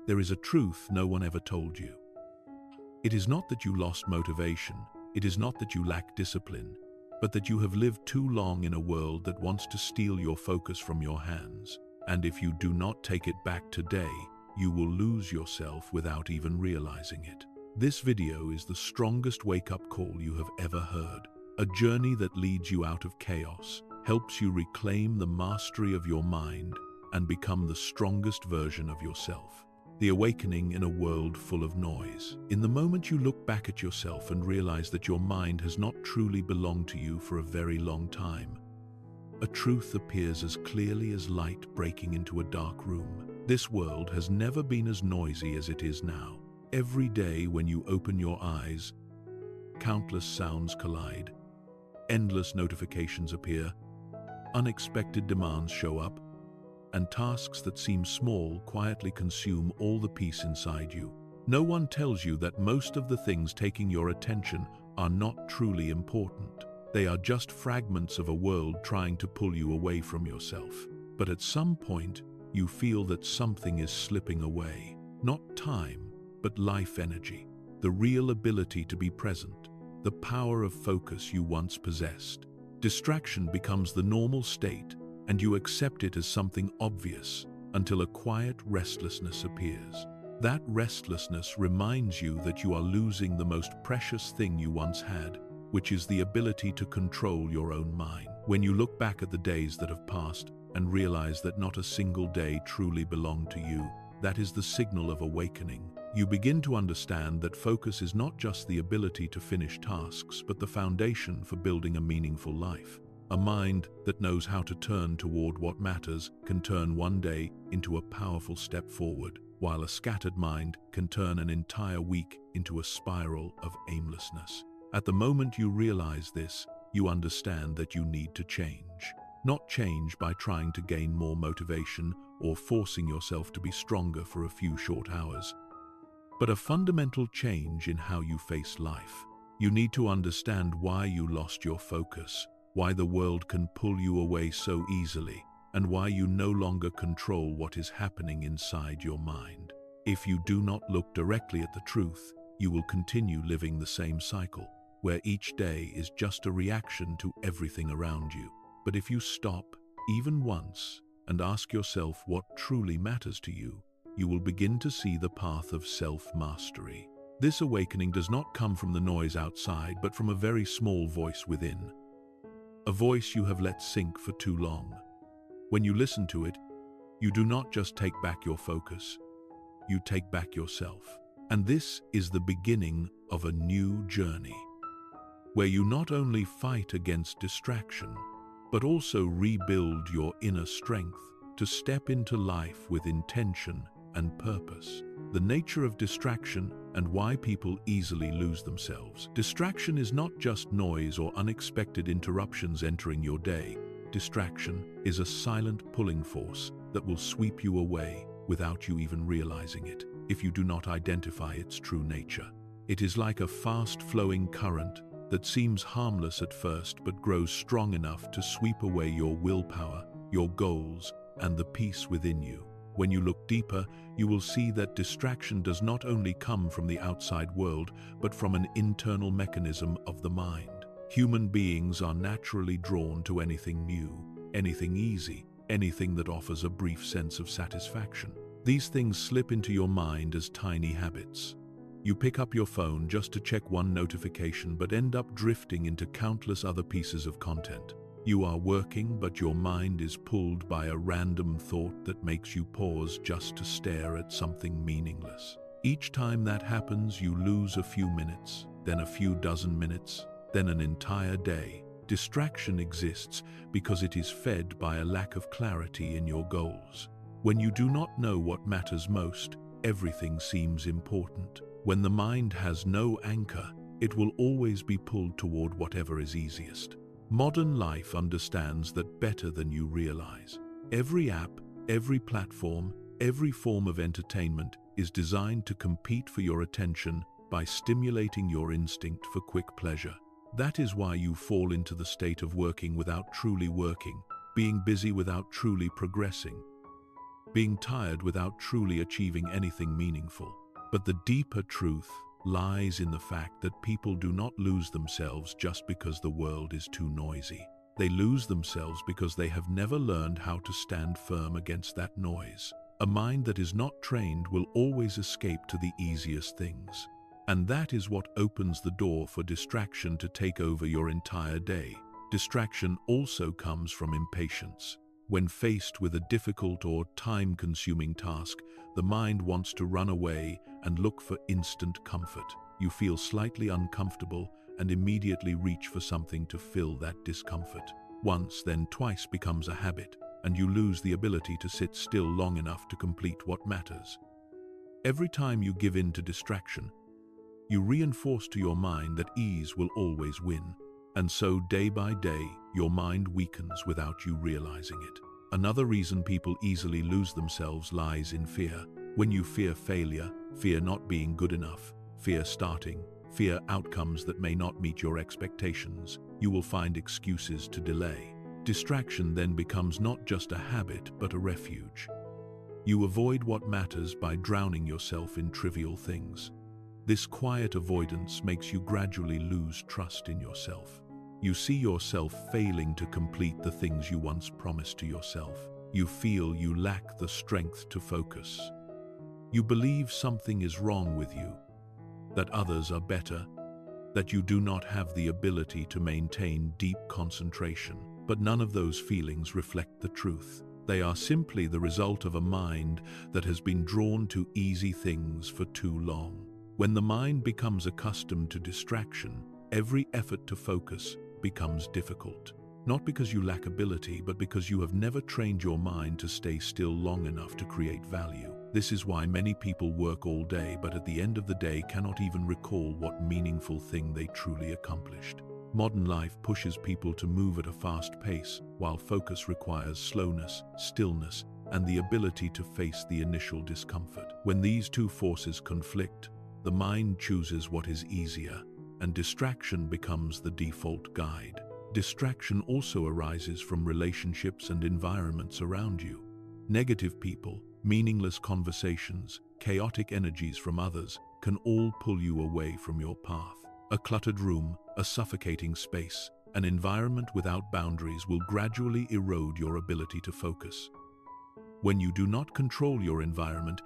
there is a truth no one ever told you. It is not that you lost motivation, it is not that you lack discipline, but that you have lived too long in a world that wants to steal your focus from your hands. And if you do not take it back today, you will lose yourself without even realizing it. This video is the strongest wake-up call you have ever heard. A journey that leads you out of chaos, helps you reclaim the mastery of your mind, and become the strongest version of yourself. The awakening in a world full of noise. In the moment you look back at yourself and realize that your mind has not truly belonged to you for a very long time, a truth appears as clearly as light breaking into a dark room. This world has never been as noisy as it is now. Every day when you open your eyes, countless sounds collide, endless notifications appear, unexpected demands show up, and tasks that seem small quietly consume all the peace inside you. No one tells you that most of the things taking your attention are not truly important. They are just fragments of a world trying to pull you away from yourself. But at some point, you feel that something is slipping away. Not time, but life energy. The real ability to be present. The power of focus you once possessed. Distraction becomes the normal state, and you accept it as something obvious until a quiet restlessness appears. That restlessness reminds you that you are losing the most precious thing you once had, which is the ability to control your own mind. When you look back at the days that have passed and realize that not a single day truly belonged to you, that is the signal of awakening. You begin to understand that focus is not just the ability to finish tasks, but the foundation for building a meaningful life. A mind that knows how to turn toward what matters can turn one day into a powerful step forward, while a scattered mind can turn an entire week into a spiral of aimlessness. At the moment you realize this, you understand that you need to change. Not change by trying to gain more motivation or forcing yourself to be stronger for a few short hours, but a fundamental change in how you face life. You need to understand why you lost your focus, why the world can pull you away so easily, and why you no longer control what is happening inside your mind. If you do not look directly at the truth, you will continue living the same cycle, where each day is just a reaction to everything around you. But if you stop, even once, and ask yourself what truly matters to you, you will begin to see the path of self-mastery. This awakening does not come from the noise outside, but from a very small voice within. A voice you have let sink for too long. When you listen to it, you do not just take back your focus, you take back yourself. And this is the beginning of a new journey, where you not only fight against distraction, but also rebuild your inner strength to step into life with intention and purpose. The nature of distraction and why people easily lose themselves. Distraction is not just noise or unexpected interruptions entering your day. Distraction is a silent pulling force that will sweep you away without you even realizing it, if you do not identify its true nature. It is like a fast-flowing current that seems harmless at first but grows strong enough to sweep away your willpower, your goals, and the peace within you. When you look deeper, you will see that distraction does not only come from the outside world, but from an internal mechanism of the mind. Human beings are naturally drawn to anything new, anything easy, anything that offers a brief sense of satisfaction. These things slip into your mind as tiny habits. You pick up your phone just to check one notification, but end up drifting into countless other pieces of content. You are working, but your mind is pulled by a random thought that makes you pause just to stare at something meaningless. Each time that happens, you lose a few minutes, then a few dozen minutes, then an entire day. Distraction exists because it is fed by a lack of clarity in your goals. When you do not know what matters most, everything seems important. When the mind has no anchor, it will always be pulled toward whatever is easiest. Modern life understands that better than you realize. Every app, every platform, every form of entertainment is designed to compete for your attention by stimulating your instinct for quick pleasure. That is why you fall into the state of working without truly working, being busy without truly progressing. being tired without truly achieving anything meaningful. But the deeper truth lies in the fact that people do not lose themselves just because the world is too noisy. They lose themselves because they have never learned how to stand firm against that noise. A mind that is not trained will always escape to the easiest things. And that is what opens the door for distraction to take over your entire day. Distraction also comes from impatience. When faced with a difficult or time-consuming task, the mind wants to run away and look for instant comfort. You feel slightly uncomfortable and immediately reach for something to fill that discomfort. Once, then twice becomes a habit, and you lose the ability to sit still long enough to complete what matters. Every time you give in to distraction, you reinforce to your mind that ease will always win. And so, day by day, your mind weakens without you realizing it. Another reason people easily lose themselves lies in fear. When you fear failure, fear not being good enough, fear starting, fear outcomes that may not meet your expectations, you will find excuses to delay. Distraction then becomes not just a habit, but a refuge. You avoid what matters by drowning yourself in trivial things. This quiet avoidance makes you gradually lose trust in yourself. You see yourself failing to complete the things you once promised to yourself. You feel you lack the strength to focus. You believe something is wrong with you, that others are better, that you do not have the ability to maintain deep concentration. But none of those feelings reflect the truth. They are simply the result of a mind that has been drawn to easy things for too long. When the mind becomes accustomed to distraction, every effort to focus becomes difficult. Not because you lack ability, but because you have never trained your mind to stay still long enough to create value. This is why many people work all day, but at the end of the day cannot even recall what meaningful thing they truly accomplished. Modern life pushes people to move at a fast pace, while focus requires slowness, stillness, and the ability to face the initial discomfort. When these two forces conflict, the mind chooses what is easier, and distraction becomes the default guide. Distraction also arises from relationships and environments around you. Negative people, meaningless conversations, chaotic energies from others can all pull you away from your path. A cluttered room, a suffocating space, an environment without boundaries will gradually erode your ability to focus. When you do not control your environment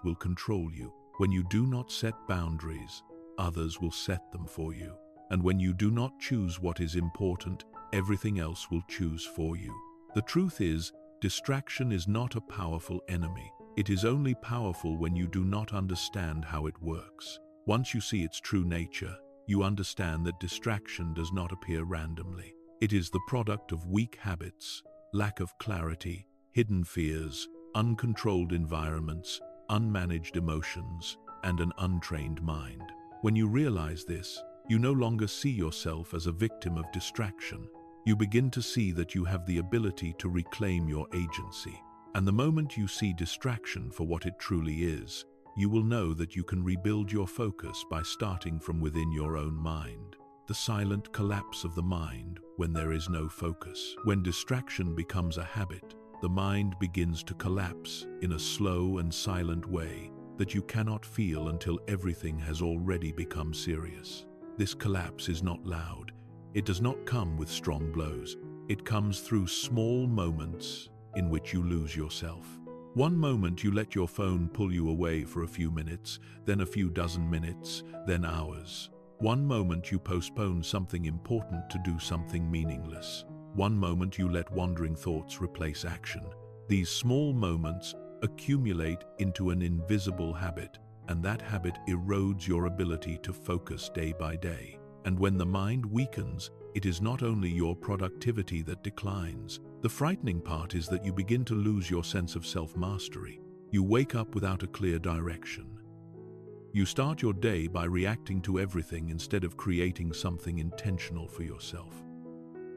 will control you. When you do not set boundaries, others will set them for you. And when you do not choose what is important, everything else will choose for you. The truth is, distraction is not a powerful enemy. It is only powerful when you do not understand how it works. Once you see its true nature, you understand that distraction does not appear randomly. It is the product of weak habits, lack of clarity, hidden fears, uncontrolled environments, unmanaged emotions, and an untrained mind. When you realize this, you no longer see yourself as a victim of distraction. You begin to see that you have the ability to reclaim your agency. And the moment you see distraction for what it truly is, you will know that you can rebuild your focus by starting from within your own mind. The silent collapse of the mind when there is no focus. When distraction becomes a habit, the mind begins to collapse in a slow and silent way that you cannot feel until everything has already become serious. This collapse is not loud. It does not come with strong blows. It comes through small moments in which you lose yourself. One moment you let your phone pull you away for a few minutes, then a few dozen minutes, then hours. One moment you postpone something important to do something meaningless. One moment you let wandering thoughts replace action. These small moments accumulate into an invisible habit, and that habit erodes your ability to focus day by day. And when the mind weakens, it is not only your productivity that declines. The frightening part is that you begin to lose your sense of self-mastery. You wake up without a clear direction. You start your day by reacting to everything instead of creating something intentional for yourself.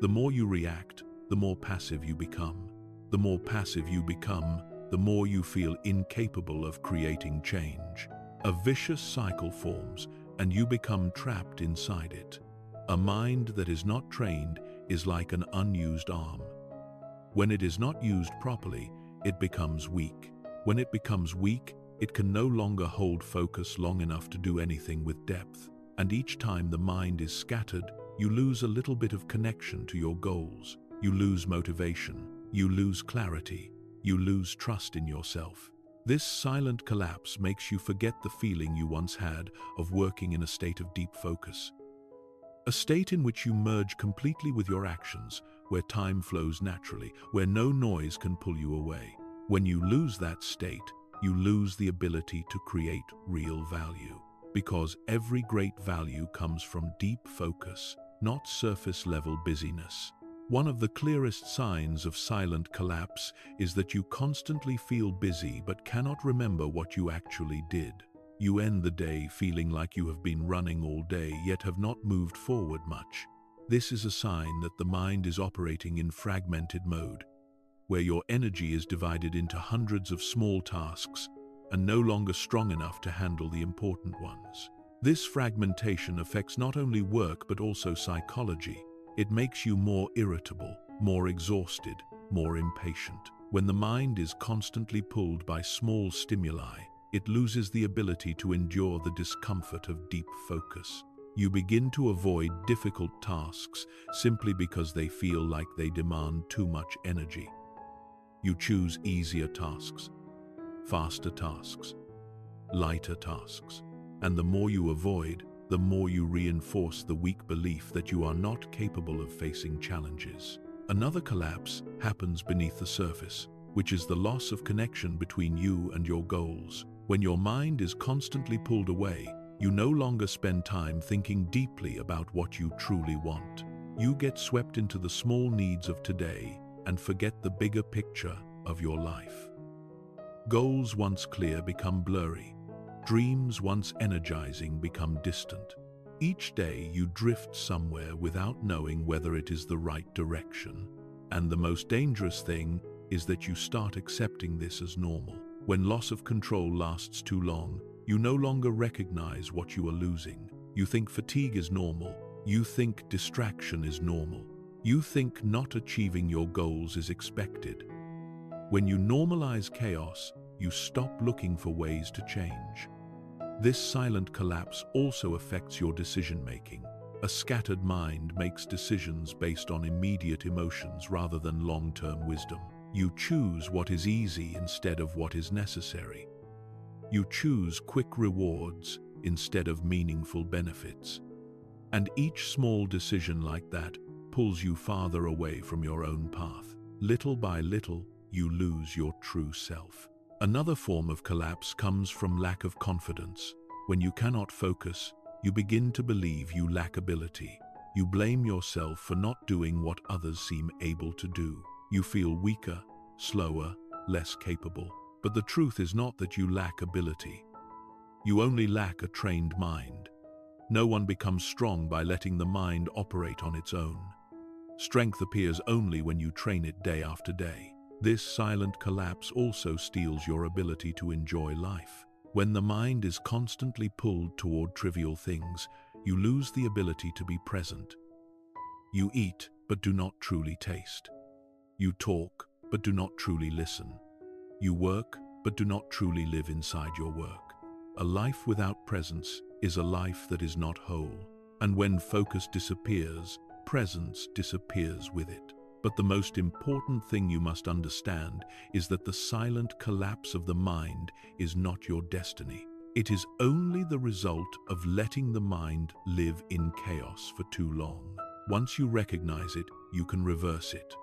The more you react, the more passive you become. The more passive you become, the more you feel incapable of creating change. A vicious cycle forms, and you become trapped inside it. A mind that is not trained is like an unused arm. When it is not used properly, it becomes weak. When it becomes weak, it can no longer hold focus long enough to do anything with depth. And each time the mind is scattered, you lose a little bit of connection to your goals. You lose motivation. You lose clarity. You lose trust in yourself. This silent collapse makes you forget the feeling you once had of working in a state of deep focus. A state in which you merge completely with your actions, where time flows naturally, where no noise can pull you away. When you lose that state, you lose the ability to create real value. Because every great value comes from deep focus, not surface-level busyness. One of the clearest signs of silent collapse is that you constantly feel busy but cannot remember what you actually did. You end the day feeling like you have been running all day yet have not moved forward much. This is a sign that the mind is operating in fragmented mode, where your energy is divided into hundreds of small tasks and no longer strong enough to handle the important ones. This fragmentation affects not only work but also psychology. It makes you more irritable, more exhausted, more impatient. When the mind is constantly pulled by small stimuli, it loses the ability to endure the discomfort of deep focus. You begin to avoid difficult tasks simply because they feel like they demand too much energy. You choose easier tasks, faster tasks, lighter tasks, and the more you avoid, the more you reinforce the weak belief that you are not capable of facing challenges. Another collapse happens beneath the surface, which is the loss of connection between you and your goals. When your mind is constantly pulled away, you no longer spend time thinking deeply about what you truly want. You get swept into the small needs of today and forget the bigger picture of your life. Goals once clear become blurry. Dreams once energizing become distant. Each day you drift somewhere without knowing whether it is the right direction. And the most dangerous thing is that you start accepting this as normal. When loss of control lasts too long, you no longer recognize what you are losing. You think fatigue is normal. You think distraction is normal. You think not achieving your goals is expected. When you normalize chaos, you stop looking for ways to change. This silent collapse also affects your decision-making. A scattered mind makes decisions based on immediate emotions rather than long-term wisdom. You choose what is easy instead of what is necessary. You choose quick rewards instead of meaningful benefits. And each small decision like that pulls you farther away from your own path. Little by little, you lose your true self. Another form of collapse comes from lack of confidence. When you cannot focus, you begin to believe you lack ability. You blame yourself for not doing what others seem able to do. You feel weaker, slower, less capable. But the truth is not that you lack ability. You only lack a trained mind. No one becomes strong by letting the mind operate on its own. Strength appears only when you train it day after day. This silent collapse also steals your ability to enjoy life. When the mind is constantly pulled toward trivial things, you lose the ability to be present. You eat, but do not truly taste. You talk, but do not truly listen. You work, but do not truly live inside your work. A life without presence is a life that is not whole. And when focus disappears, presence disappears with it. But the most important thing you must understand is that the silent collapse of the mind is not your destiny. It is only the result of letting the mind live in chaos for too long. Once you recognize it, you can reverse it.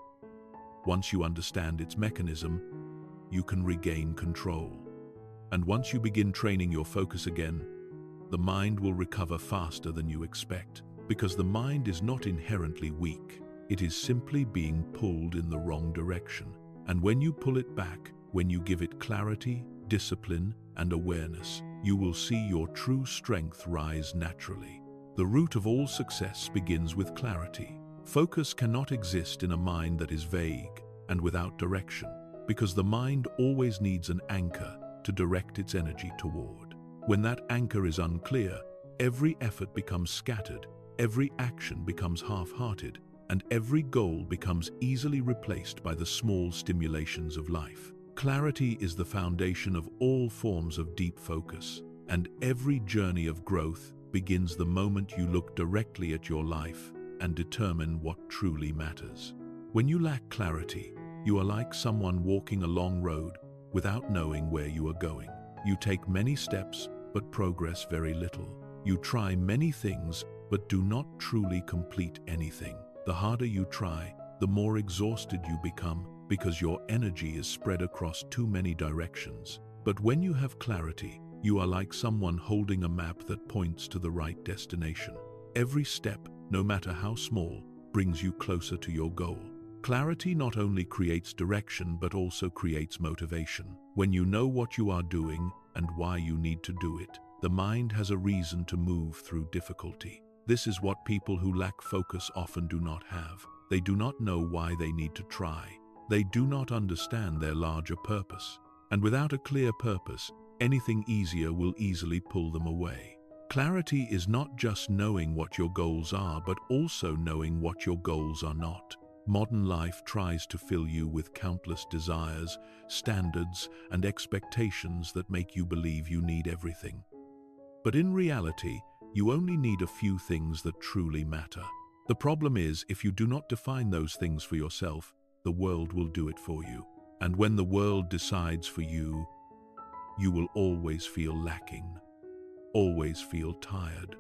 Once you understand its mechanism, you can regain control. And once you begin training your focus again, the mind will recover faster than you expect, because the mind is not inherently weak. It is simply being pulled in the wrong direction. And when you pull it back, when you give it clarity, discipline, and awareness, you will see your true strength rise naturally. The root of all success begins with clarity. Focus cannot exist in a mind that is vague and without direction, because the mind always needs an anchor to direct its energy toward. When that anchor is unclear, every effort becomes scattered, every action becomes half-hearted, and every goal becomes easily replaced by the small stimulations of life. Clarity is the foundation of all forms of deep focus, and every journey of growth begins the moment you look directly at your life and determine what truly matters. When you lack clarity, you are like someone walking a long road without knowing where you are going. You take many steps but progress very little. You try many things but do not truly complete anything. The harder you try, the more exhausted you become because your energy is spread across too many directions. But when you have clarity, you are like someone holding a map that points to the right destination. Every step, no matter how small, brings you closer to your goal. Clarity not only creates direction but also creates motivation. When you know what you are doing and why you need to do it, the mind has a reason to move through difficulty. This is what people who lack focus often do not have. They do not know why they need to try. They do not understand their larger purpose. And without a clear purpose, anything easier will easily pull them away. Clarity is not just knowing what your goals are, but also knowing what your goals are not. Modern life tries to fill you with countless desires, standards, and expectations that make you believe you need everything. But in reality, you only need a few things that truly matter. The problem is, if you do not define those things for yourself, the world will do it for you. And when the world decides for you, you will always feel lacking, always feel tired,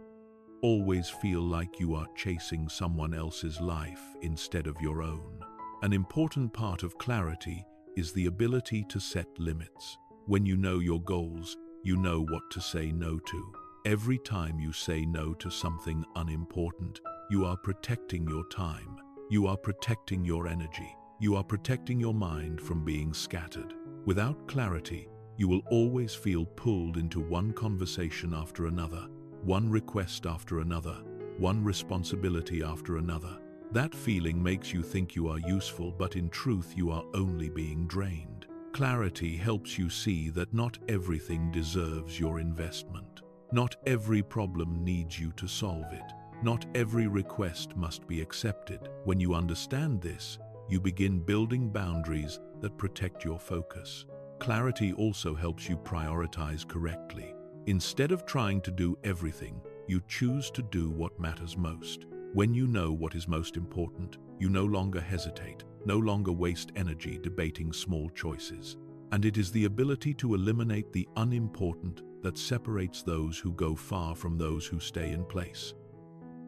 always feel like you are chasing someone else's life instead of your own. An important part of clarity is the ability to set limits. When you know your goals, you know what to say no to. Every time you say no to something unimportant, you are protecting your time. You are protecting your energy. You are protecting your mind from being scattered. Without clarity, you will always feel pulled into one conversation after another, one request after another, one responsibility after another. That feeling makes you think you are useful, but in truth you are only being drained. Clarity helps you see that not everything deserves your investment. Not every problem needs you to solve it. Not every request must be accepted. When you understand this, you begin building boundaries that protect your focus. Clarity also helps you prioritize correctly. Instead of trying to do everything, you choose to do what matters most. When you know what is most important, you no longer hesitate, no longer waste energy debating small choices. And it is the ability to eliminate the unimportant that separates those who go far from those who stay in place.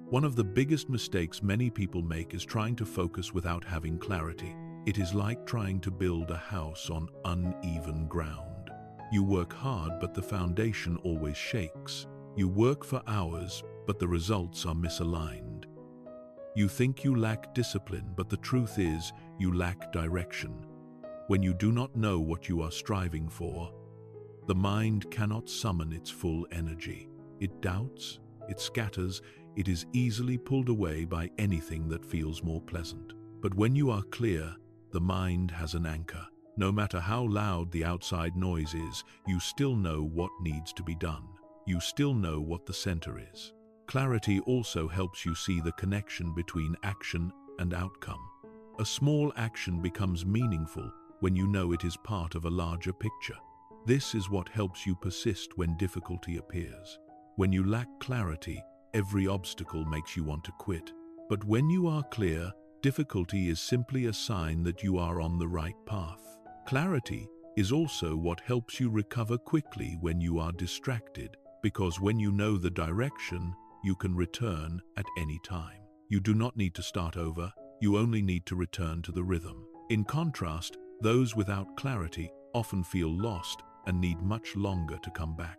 One of the biggest mistakes many people make is trying to focus without having clarity. It is like trying to build a house on uneven ground. You work hard, but the foundation always shakes. You work for hours, but the results are misaligned. You think you lack discipline, but the truth is you lack direction. When you do not know what you are striving for, the mind cannot summon its full energy. It doubts, it scatters, it is easily pulled away by anything that feels more pleasant. But when you are clear, the mind has an anchor. No matter how loud the outside noise is, you still know what needs to be done. You still know what the center is. Clarity also helps you see the connection between action and outcome. A small action becomes meaningful when you know it is part of a larger picture. This is what helps you persist when difficulty appears. When you lack clarity, every obstacle makes you want to quit. But when you are clear, difficulty is simply a sign that you are on the right path. Clarity is also what helps you recover quickly when you are distracted, because when you know the direction, you can return at any time. You do not need to start over, you only need to return to the rhythm. In contrast, those without clarity often feel lost and need much longer to come back.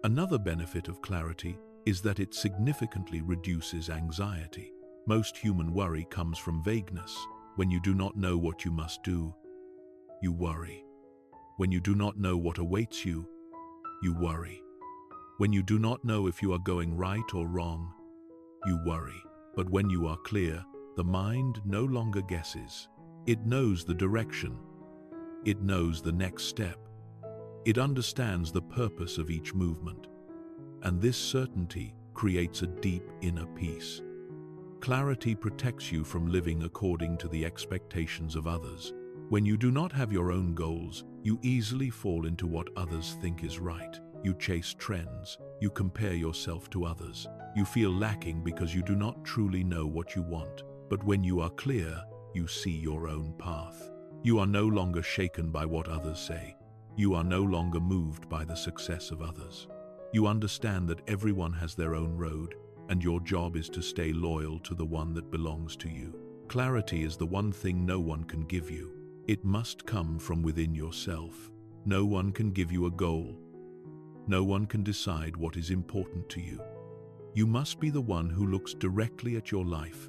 Another benefit of clarity is that it significantly reduces anxiety. Most human worry comes from vagueness. When you do not know what you must do, you worry. When you do not know what awaits you, you worry. When you do not know if you are going right or wrong, you worry. But when you are clear, the mind no longer guesses. It knows the direction. It knows the next step. It understands the purpose of each movement. And this certainty creates a deep inner peace. Clarity protects you from living according to the expectations of others. When you do not have your own goals, You easily fall into what others think is right. You chase trends. You compare yourself to others. You feel lacking because you do not truly know what you want. But when you are clear, you see your own path. You are no longer shaken by what others say. You are no longer moved by the success of others. You understand that everyone has their own road, and your job is to stay loyal to the one that belongs to you. Clarity is the one thing no one can give you. It must come from within yourself. No one can give you a goal. No one can decide what is important to you. You must be the one who looks directly at your life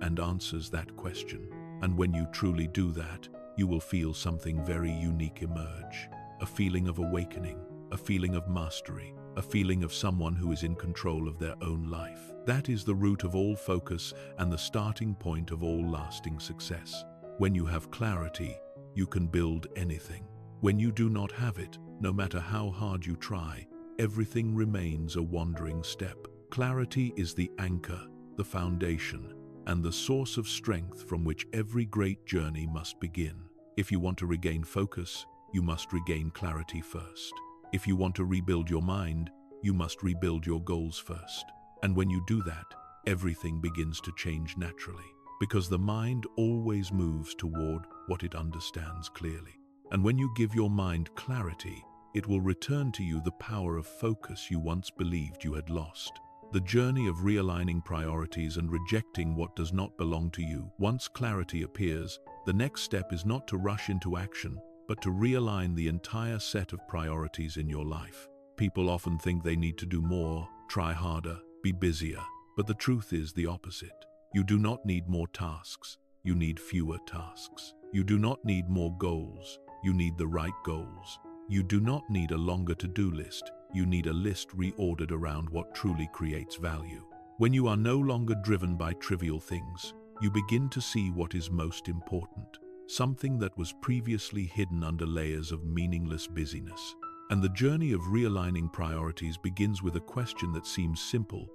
and answers that question. And when you truly do that, you will feel something very unique emerge. A feeling of awakening, a feeling of mastery, a feeling of someone who is in control of their own life. That is the root of all focus and the starting point of all lasting success. When you have clarity, you can build anything. When you do not have it, no matter how hard you try, everything remains a wandering step. Clarity is the anchor, the foundation, and the source of strength from which every great journey must begin. If you want to regain focus, you must regain clarity first. If you want to rebuild your mind, you must rebuild your goals first. And when you do that, everything begins to change naturally, because the mind always moves toward what it understands clearly. And when you give your mind clarity, it will return to you the power of focus you once believed you had lost. The journey of realigning priorities and rejecting what does not belong to you. Once clarity appears, the next step is not to rush into action, but to realign the entire set of priorities in your life. People often think they need to do more, try harder, be busier, but the truth is the opposite. You do not need more tasks, you need fewer tasks. You do not need more goals, you need the right goals. You do not need a longer to-do list, you need a list reordered around what truly creates value. When you are no longer driven by trivial things, you begin to see what is most important, something that was previously hidden under layers of meaningless busyness. And the journey of realigning priorities begins with a question that seems simple,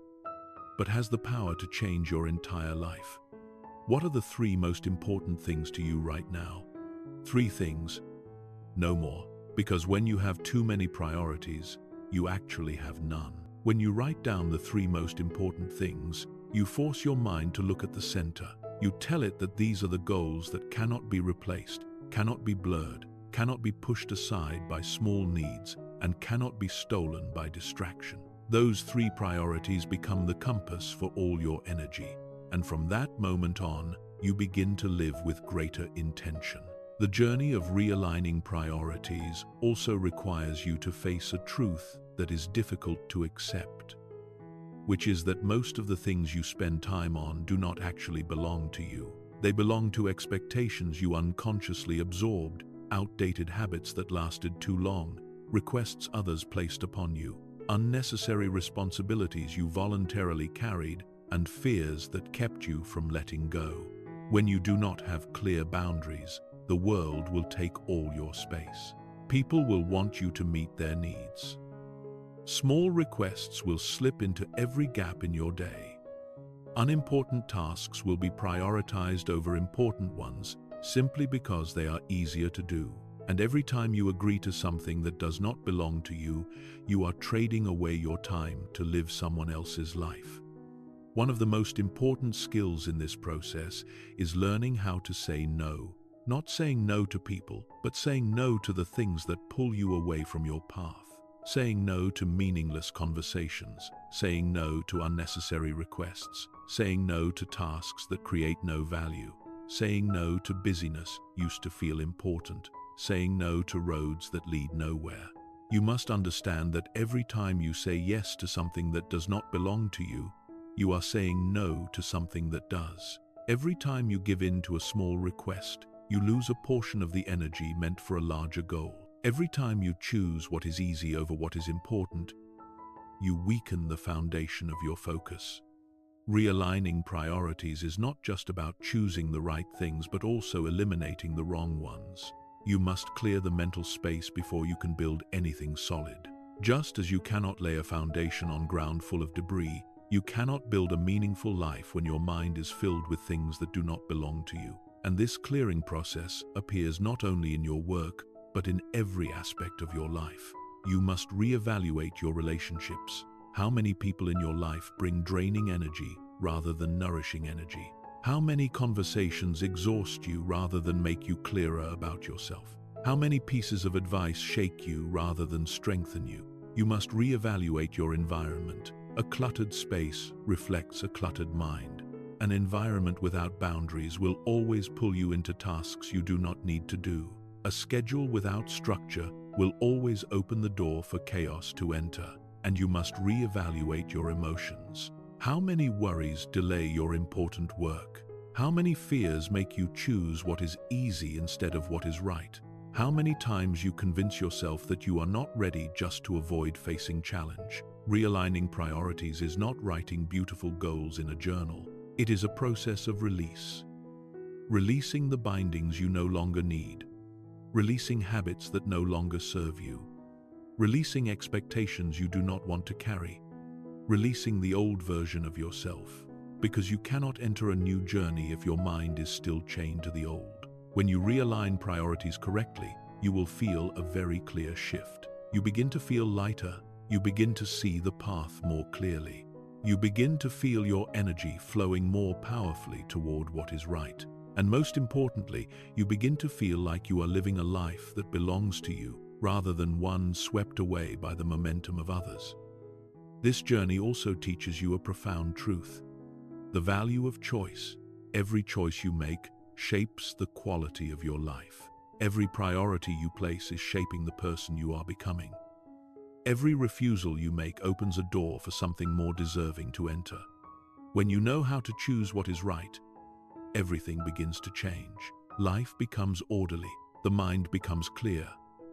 but has the power to change your entire life. What are the 3 most important things to you right now? 3 things, no more. Because when you have too many priorities, you actually have none. When you write down the 3 most important things, you force your mind to look at the center. You tell it that these are the goals that cannot be replaced, cannot be blurred, cannot be pushed aside by small needs, and cannot be stolen by distraction. Those 3 priorities become the compass for all your energy. And from that moment on, you begin to live with greater intention. The journey of realigning priorities also requires you to face a truth that is difficult to accept, which is that most of the things you spend time on do not actually belong to you. They belong to expectations you unconsciously absorbed, outdated habits that lasted too long, requests others placed upon you, unnecessary responsibilities you voluntarily carried, and fears that kept you from letting go. When you do not have clear boundaries, the world will take all your space. People will want you to meet their needs. Small requests will slip into every gap in your day. Unimportant tasks will be prioritized over important ones simply because they are easier to do. And every time you agree to something that does not belong to you, you are trading away your time to live someone else's life. One of the most important skills in this process is learning how to say no. Not saying no to people, but saying no to the things that pull you away from your path. Saying no to meaningless conversations. Saying no to unnecessary requests. Saying no to tasks that create no value. Saying no to busyness used to feel important. Saying no to roads that lead nowhere. You must understand that every time you say yes to something that does not belong to you, you are saying no to something that does. Every time you give in to a small request, you lose a portion of the energy meant for a larger goal. Every time you choose what is easy over what is important, you weaken the foundation of your focus. Realigning priorities is not just about choosing the right things, but also eliminating the wrong ones. You must clear the mental space before you can build anything solid. Just as you cannot lay a foundation on ground full of debris, you cannot build a meaningful life when your mind is filled with things that do not belong to you. And this clearing process appears not only in your work, but in every aspect of your life. You must reevaluate your relationships. How many people in your life bring draining energy rather than nourishing energy? How many conversations exhaust you rather than make you clearer about yourself? How many pieces of advice shake you rather than strengthen you? You must reevaluate your environment. A cluttered space reflects a cluttered mind. An environment without boundaries will always pull you into tasks you do not need to do. A schedule without structure will always open the door for chaos to enter, and you must reevaluate your emotions. How many worries delay your important work? How many fears make you choose what is easy instead of what is right? How many times you convince yourself that you are not ready just to avoid facing challenge? Realigning priorities is not writing beautiful goals in a journal. It is a process of release. Releasing the bindings you no longer need. Releasing habits that no longer serve you. Releasing expectations you do not want to carry. Releasing the old version of yourself. Because you cannot enter a new journey if your mind is still chained to the old. When you realign priorities correctly, you will feel a very clear shift. You begin to feel lighter. You begin to see the path more clearly. You begin to feel your energy flowing more powerfully toward what is right. And most importantly, you begin to feel like you are living a life that belongs to you, rather than one swept away by the momentum of others. This journey also teaches you a profound truth: the value of choice. Every choice you make shapes the quality of your life. Every priority you place is shaping the person you are becoming. Every refusal you make opens a door for something more deserving to enter. When you know how to choose what is right, everything begins to change. Life becomes orderly, the mind becomes clear,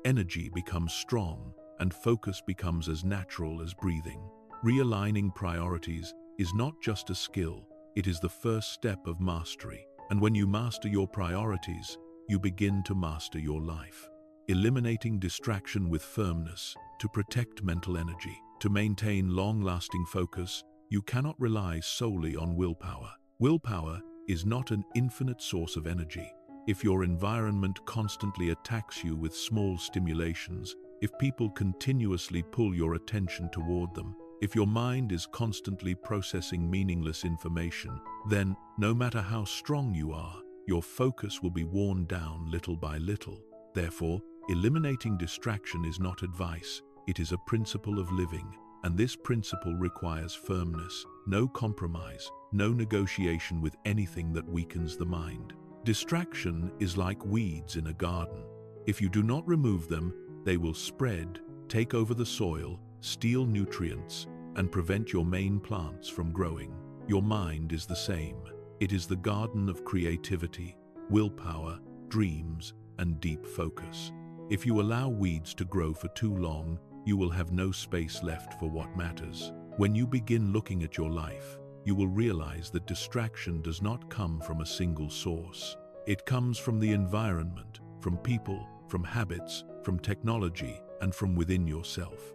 energy becomes strong, and focus becomes as natural as breathing. Realigning priorities is not just a skill, it is the first step of mastery. And when you master your priorities, you begin to master your life. Eliminating distraction with firmness to protect mental energy. To maintain long-lasting focus, you cannot rely solely on willpower. Willpower is not an infinite source of energy. If your environment constantly attacks you with small stimulations, if people continuously pull your attention toward them, if your mind is constantly processing meaningless information, then, no matter how strong you are, your focus will be worn down little by little. Therefore, eliminating distraction is not advice, it is a principle of living, and this principle requires firmness, no compromise, no negotiation with anything that weakens the mind. Distraction is like weeds in a garden. If you do not remove them, they will spread, take over the soil, steal nutrients, and prevent your main plants from growing. Your mind is the same. It is the garden of creativity, willpower, dreams, and deep focus. If you allow weeds to grow for too long, you will have no space left for what matters. When you begin looking at your life, you will realize that distraction does not come from a single source. It comes from the environment, from people, from habits, from technology, and from within yourself.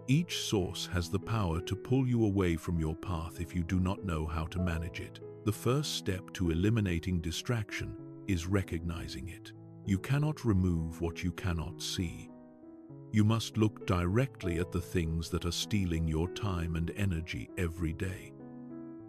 Each source has the power to pull you away from your path if you do not know how to manage it. The first step to eliminating distraction is recognizing it. You cannot remove what you cannot see. You must look directly at the things that are stealing your time and energy every day.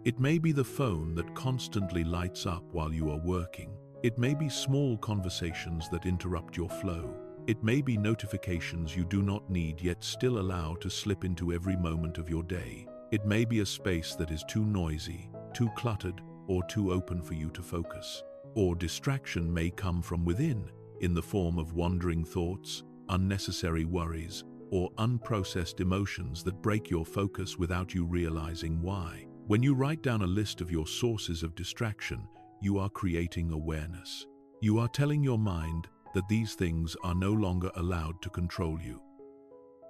It may be the phone that constantly lights up while you are working. It may be small conversations that interrupt your flow. It may be notifications you do not need yet still allow to slip into every moment of your day. It may be a space that is too noisy, too cluttered, or too open for you to focus. Or distraction may come from within, in the form of wandering thoughts, unnecessary worries, or unprocessed emotions that break your focus without you realizing why. When you write down a list of your sources of distraction, you are creating awareness. You are telling your mind that these things are no longer allowed to control you.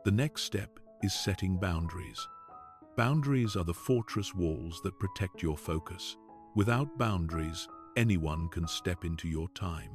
The next step is setting boundaries. Boundaries are the fortress walls that protect your focus. Without boundaries, anyone can step into your time.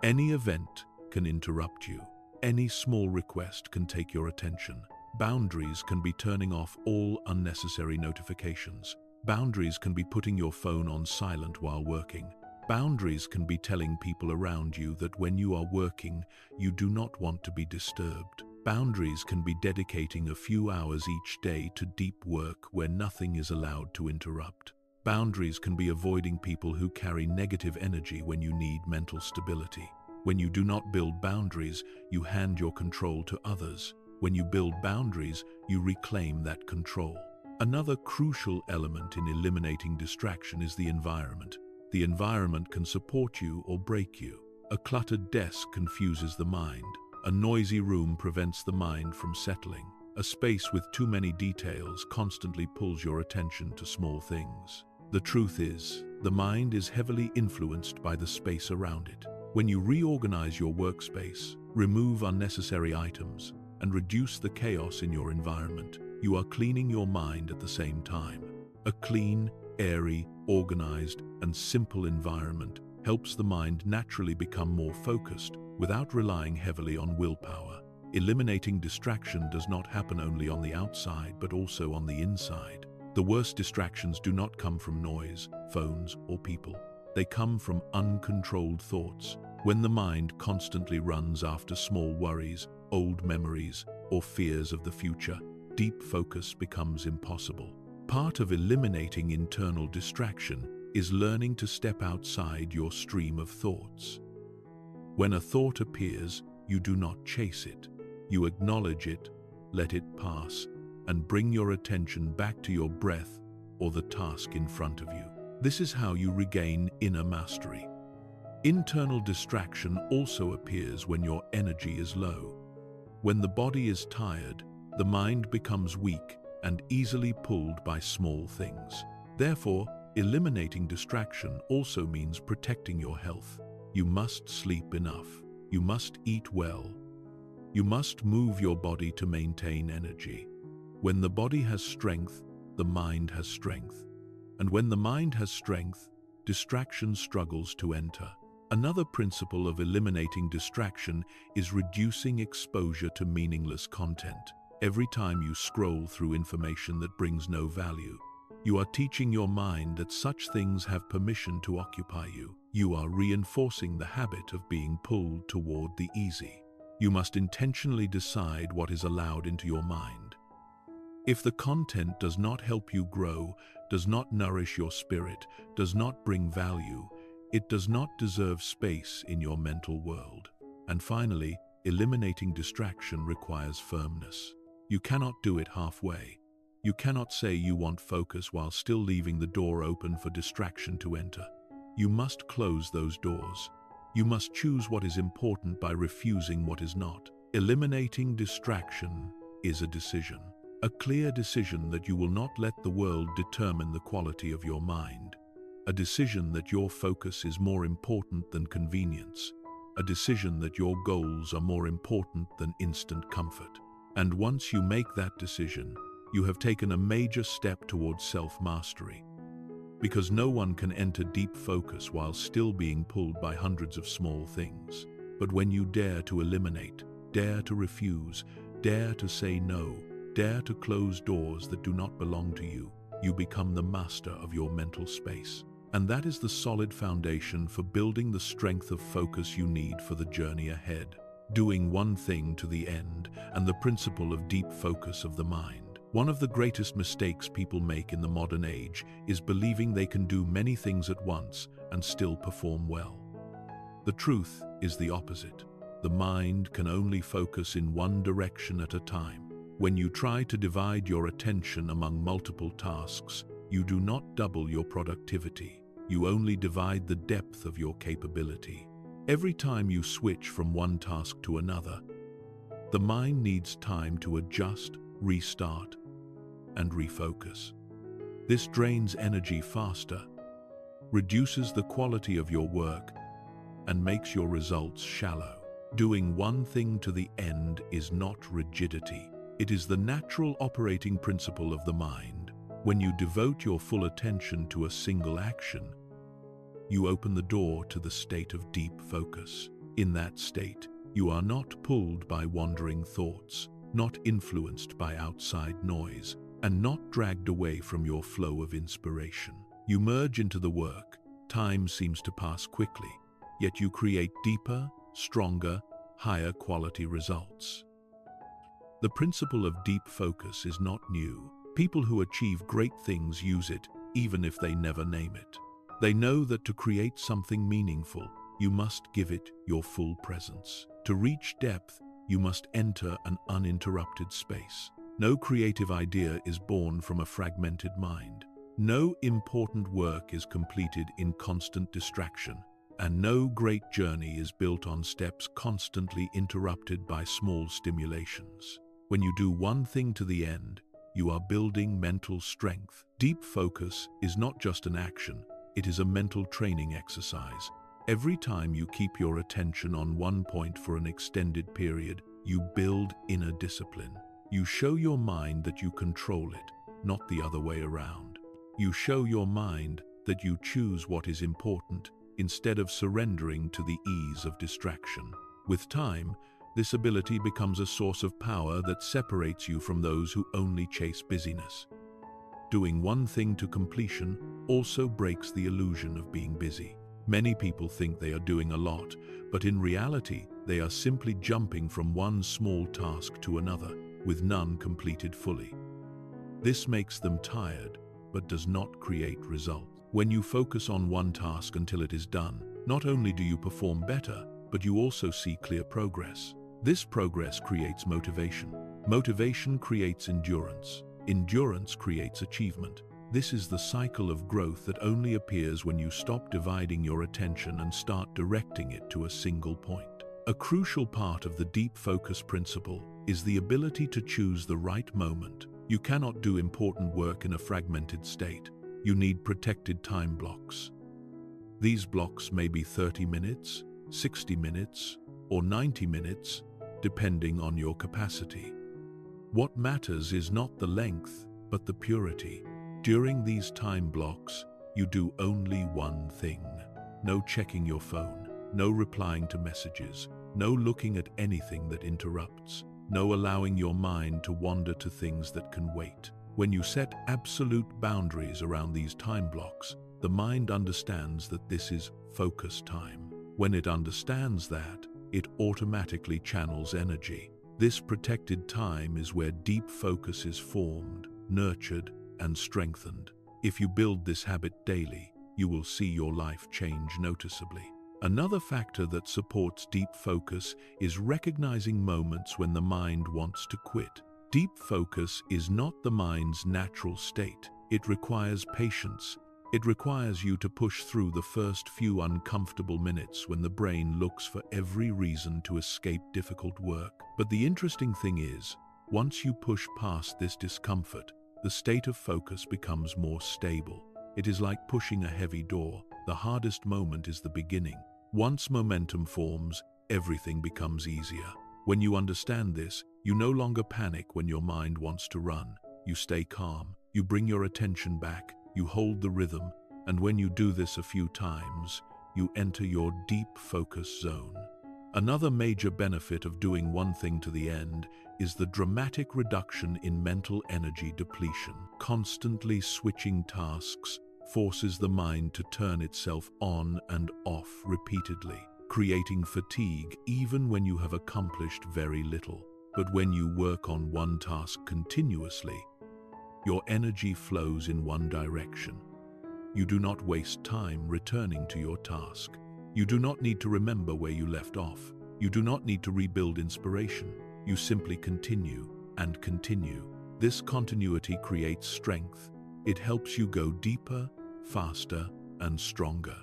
Any event can interrupt you. Any small request can take your attention. Boundaries can be turning off all unnecessary notifications. Boundaries can be putting your phone on silent while working. Boundaries can be telling people around you that when you are working, you do not want to be disturbed. Boundaries can be dedicating a few hours each day to deep work where nothing is allowed to interrupt. Boundaries can be avoiding people who carry negative energy when you need mental stability. When you do not build boundaries, you hand your control to others. When you build boundaries, you reclaim that control. Another crucial element in eliminating distraction is the environment. The environment can support you or break you. A cluttered desk confuses the mind. A noisy room prevents the mind from settling. A space with too many details constantly pulls your attention to small things. The truth is, the mind is heavily influenced by the space around it. When you reorganize your workspace, remove unnecessary items, and reduce the chaos in your environment, you are cleaning your mind at the same time. A clean, airy, organized, and simple environment helps the mind naturally become more focused without relying heavily on willpower. Eliminating distraction does not happen only on the outside but also on the inside. The worst distractions do not come from noise, phones, or people. They come from uncontrolled thoughts. When the mind constantly runs after small worries, old memories, or fears of the future, deep focus becomes impossible. Part of eliminating internal distraction is learning to step outside your stream of thoughts. When a thought appears, you do not chase it. You acknowledge it, let it pass, and bring your attention back to your breath or the task in front of you. This is how you regain inner mastery. Internal distraction also appears when your energy is low. When the body is tired, the mind becomes weak and easily pulled by small things. Therefore, eliminating distraction also means protecting your health. You must sleep enough. You must eat well. You must move your body to maintain energy. When the body has strength, the mind has strength. And when the mind has strength, distraction struggles to enter. Another principle of eliminating distraction is reducing exposure to meaningless content. Every time you scroll through information that brings no value, you are teaching your mind that such things have permission to occupy you. You are reinforcing the habit of being pulled toward the easy. You must intentionally decide what is allowed into your mind. If the content does not help you grow, does not nourish your spirit, does not bring value, it does not deserve space in your mental world. And finally, eliminating distraction requires firmness. You cannot do it halfway. You cannot say you want focus while still leaving the door open for distraction to enter. You must close those doors. You must choose what is important by refusing what is not. Eliminating distraction is a decision. A clear decision that you will not let the world determine the quality of your mind. A decision that your focus is more important than convenience. A decision that your goals are more important than instant comfort. And once you make that decision, you have taken a major step towards self-mastery. Because no one can enter deep focus while still being pulled by hundreds of small things. But when you dare to eliminate, dare to refuse, dare to say no, dare to close doors that do not belong to you, you become the master of your mental space. And that is the solid foundation for building the strength of focus you need for the journey ahead. Doing one thing to the end, and the principle of deep focus of the mind. One of the greatest mistakes people make in the modern age is believing they can do many things at once and still perform well. The truth is the opposite. The mind can only focus in one direction at a time. When you try to divide your attention among multiple tasks, you do not double your productivity. You only divide the depth of your capability. Every time you switch from one task to another, the mind needs time to adjust, restart, and refocus. This drains energy faster, reduces the quality of your work, and makes your results shallow. Doing one thing to the end is not rigidity. It is the natural operating principle of the mind. When you devote your full attention to a single action, you open the door to the state of deep focus. In that state, you are not pulled by wandering thoughts, not influenced by outside noise, and not dragged away from your flow of inspiration. You merge into the work, Time seems to pass quickly, yet you create deeper, stronger, higher quality results. The principle of deep focus is not new. People who achieve great things use it, even if they never name it. They know that to create something meaningful, you must give it your full presence. To reach depth, you must enter an uninterrupted space. No creative idea is born from a fragmented mind. No important work is completed in constant distraction, and no great journey is built on steps constantly interrupted by small stimulations. When you do one thing to the end, you are building mental strength. Deep focus is not just an action, it is a mental training exercise. Every time you keep your attention on one point for an extended period, you build inner discipline. You show your mind that you control it, not the other way around. You show your mind that you choose what is important instead of surrendering to the ease of distraction. With time, this ability becomes a source of power that separates you from those who only chase busyness. Doing one thing to completion also breaks the illusion of being busy. Many people think they are doing a lot, but in reality, they are simply jumping from one small task to another, with none completed fully. This makes them tired, but does not create results. When you focus on one task until it is done, not only do you perform better, but you also see clear progress. This progress creates motivation. Motivation creates endurance. Endurance creates achievement. This is the cycle of growth that only appears when you stop dividing your attention and start directing it to a single point. A crucial part of the deep focus principle is the ability to choose the right moment. You cannot do important work in a fragmented state. You need protected time blocks. These blocks may be 30 minutes, 60 minutes, or 90 minutes, depending on your capacity. What matters is not the length, but the purity. During these time blocks, you do only one thing. No checking your phone, no replying to messages, no looking at anything that interrupts, no allowing your mind to wander to things that can wait. When you set absolute boundaries around these time blocks, the mind understands that this is focus time. When it understands that, it automatically channels energy. This protected time is where deep focus is formed, nurtured, and strengthened. If you build this habit daily, you will see your life change noticeably. Another factor that supports deep focus is recognizing moments when the mind wants to quit. Deep focus is not the mind's natural state. It requires patience. It requires you to push through the first few uncomfortable minutes when the brain looks for every reason to escape difficult work. But the interesting thing is, once you push past this discomfort, the state of focus becomes more stable. It is like pushing a heavy door. The hardest moment is the beginning. Once momentum forms, everything becomes easier. When you understand this, you no longer panic when your mind wants to run. You stay calm. You bring your attention back. You hold the rhythm. And when you do this a few times, you enter your deep focus zone. Another major benefit of doing one thing to the end is the dramatic reduction in mental energy depletion. Constantly switching tasks forces the mind to turn itself on and off repeatedly, creating fatigue even when you have accomplished very little. But when you work on one task continuously, your energy flows in one direction. You do not waste time returning to your task. You do not need to remember where you left off. You do not need to rebuild inspiration. You simply continue and continue. This continuity creates strength. It helps you go deeper, faster, and stronger.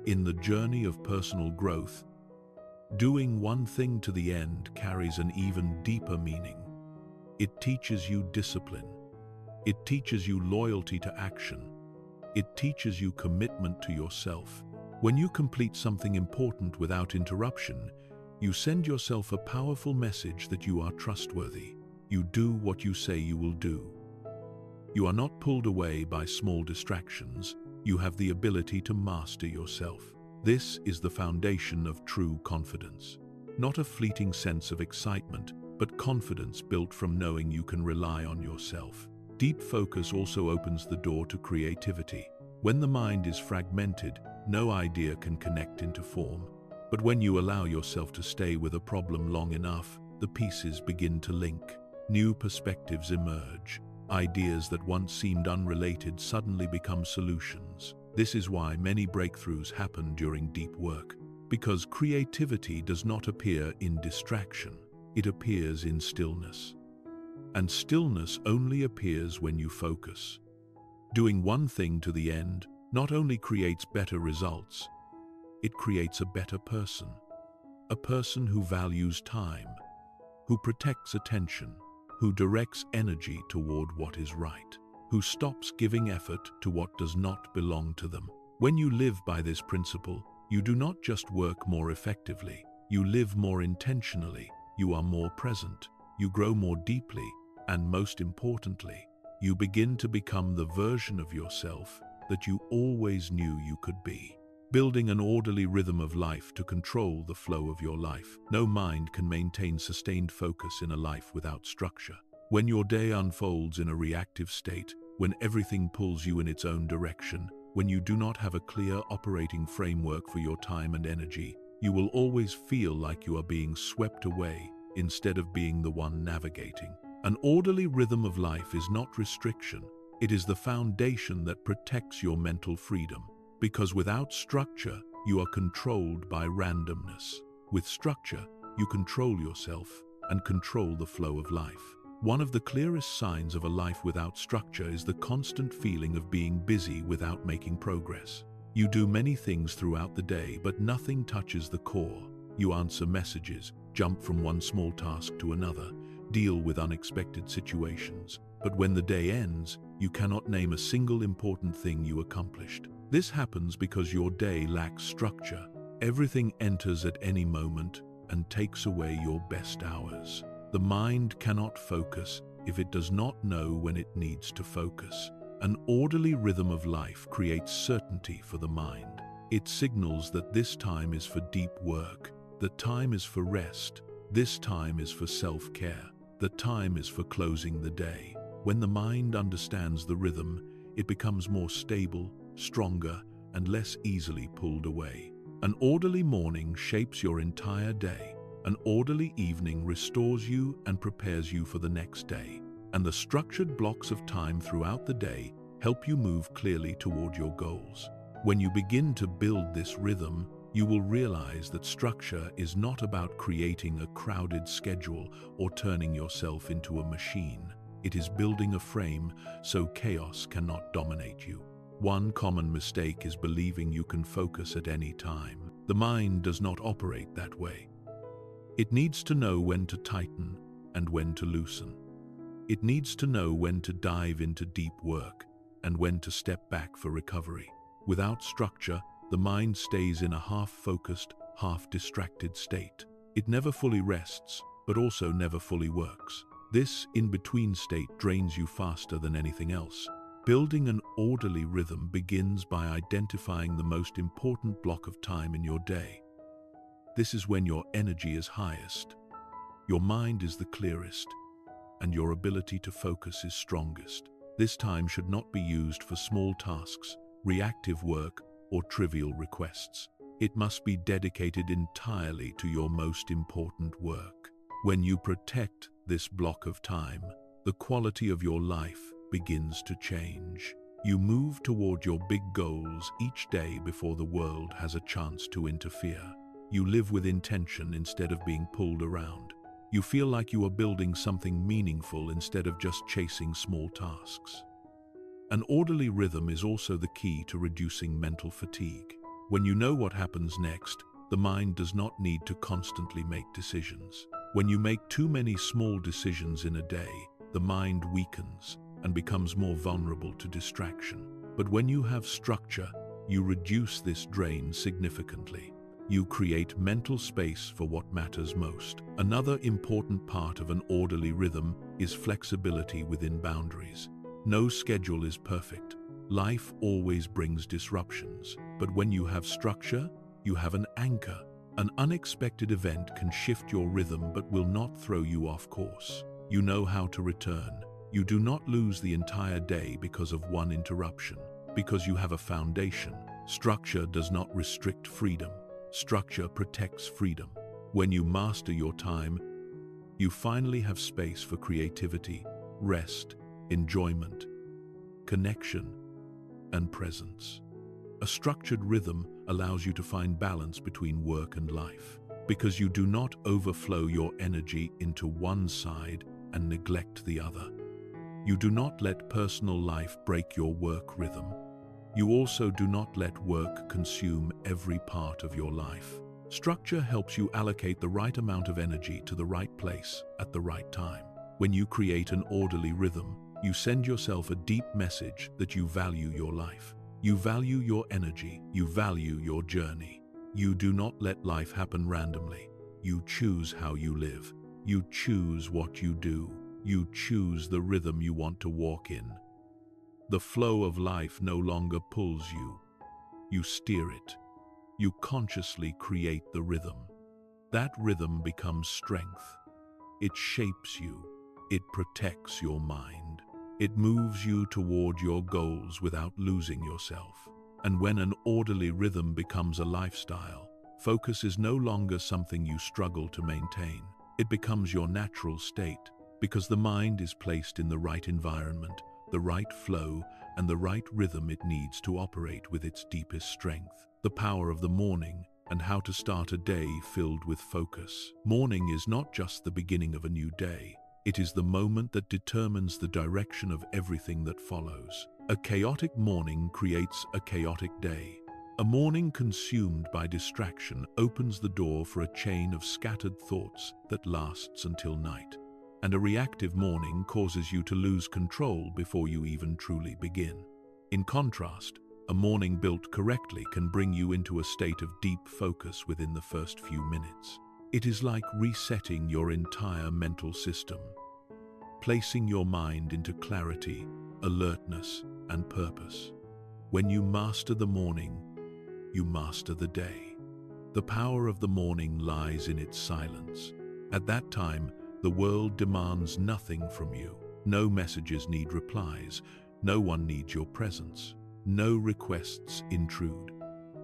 In the journey of personal growth, doing one thing to the end carries an even deeper meaning. It teaches you discipline. It teaches you loyalty to action. It teaches you commitment to yourself. When you complete something important without interruption, you send yourself a powerful message that you are trustworthy. You do what you say you will do. You are not pulled away by small distractions. You have the ability to master yourself. This is the foundation of true confidence. Not a fleeting sense of excitement, but confidence built from knowing you can rely on yourself. Deep focus also opens the door to creativity. When the mind is fragmented, No idea can connect into form. But when you allow yourself to stay with a problem long enough, the pieces begin to link. New perspectives emerge. Ideas that once seemed unrelated suddenly become solutions. This is why many breakthroughs happen during deep work, because creativity does not appear in distraction, it appears in stillness. And stillness only appears when you focus. Doing one thing to the end not only creates better results, it creates a better person. A person who values time, who protects attention, who directs energy toward what is right, who stops giving effort to what does not belong to them. When you live by this principle, you do not just work more effectively, you live more intentionally, you are more present, you grow more deeply, and most importantly, you begin to become the version of yourself that you always knew you could be. Building an orderly rhythm of life to control the flow of your life. No mind can maintain sustained focus in a life without structure. When your day unfolds in a reactive state, when everything pulls you in its own direction, when you do not have a clear operating framework for your time and energy, you will always feel like you are being swept away instead of being the one navigating. An orderly rhythm of life is not restriction. It is the foundation that protects your mental freedom. Because without structure, you are controlled by randomness. With structure, you control yourself and control the flow of life. One of the clearest signs of a life without structure is the constant feeling of being busy without making progress. You do many things throughout the day, but nothing touches the core. You answer messages, jump from one small task to another, deal with unexpected situations. But when the day ends, you cannot name a single important thing you accomplished. This happens because your day lacks structure. Everything enters at any moment and takes away your best hours. The mind cannot focus if it does not know when it needs to focus. An orderly rhythm of life creates certainty for the mind. It signals that this time is for deep work, that time is for rest, this time is for self-care, that time is for closing the day. When the mind understands the rhythm, it becomes more stable, stronger, and less easily pulled away. An orderly morning shapes your entire day. An orderly evening restores you and prepares you for the next day. And the structured blocks of time throughout the day help you move clearly toward your goals. When you begin to build this rhythm, you will realize that structure is not about creating a crowded schedule or turning yourself into a machine. It is building a frame so chaos cannot dominate you. One common mistake is believing you can focus at any time. The mind does not operate that way. It needs to know when to tighten and when to loosen. It needs to know when to dive into deep work and when to step back for recovery. Without structure, the mind stays in a half-focused, half-distracted state. It never fully rests, but also never fully works. This in-between state drains you faster than anything else. Building an orderly rhythm begins by identifying the most important block of time in your day. This is when your energy is highest, your mind is the clearest, and your ability to focus is strongest. This time should not be used for small tasks, reactive work, or trivial requests. It must be dedicated entirely to your most important work. When you protect this block of time, the quality of your life begins to change. You move toward your big goals each day before the world has a chance to interfere. You live with intention instead of being pulled around. You feel like you are building something meaningful instead of just chasing small tasks. An orderly rhythm is also the key to reducing mental fatigue. When you know what happens next, the mind does not need to constantly make decisions. When you make too many small decisions in a day, the mind weakens and becomes more vulnerable to distraction. But when you have structure, you reduce this drain significantly. You create mental space for what matters most. Another important part of an orderly rhythm is flexibility within boundaries. No schedule is perfect. Life always brings disruptions. But when you have structure, you have an anchor. An unexpected event can shift your rhythm but will not throw you off course. You know how to return. You do not lose the entire day because of one interruption. Because you have a foundation, Structure does not restrict freedom. Structure protects freedom. When you master your time, you finally have space for creativity, rest, enjoyment, connection, and presence. A structured rhythm allows you to find balance between work and life, because you do not overflow your energy into one side and neglect the other. You do not let personal life break your work rhythm. You also do not let work consume every part of your life. Structure helps you allocate the right amount of energy to the right place at the right time. When you create an orderly rhythm, you send yourself a deep message that you value your life. You value your energy. You value your journey. You do not let life happen randomly. You choose how you live. You choose what you do. You choose the rhythm you want to walk in. The flow of life no longer pulls you. You steer it. You consciously create the rhythm. That rhythm becomes strength. It shapes you. It protects your mind. It moves you toward your goals without losing yourself. And when an orderly rhythm becomes a lifestyle, focus is no longer something you struggle to maintain. It becomes your natural state, because the mind is placed in the right environment, the right flow, and the right rhythm it needs to operate with its deepest strength. The power of the morning and how to start a day filled with focus. Morning is not just the beginning of a new day. It is the moment that determines the direction of everything that follows. A chaotic morning creates a chaotic day. A morning consumed by distraction opens the door for a chain of scattered thoughts that lasts until night. And a reactive morning causes you to lose control before you even truly begin. In contrast, a morning built correctly can bring you into a state of deep focus within the first few minutes. It is like resetting your entire mental system, placing your mind into clarity, alertness, and purpose. When you master the morning, you master the day. The power of the morning lies in its silence. At that time, the world demands nothing from you. No messages need replies. No one needs your presence. No requests intrude.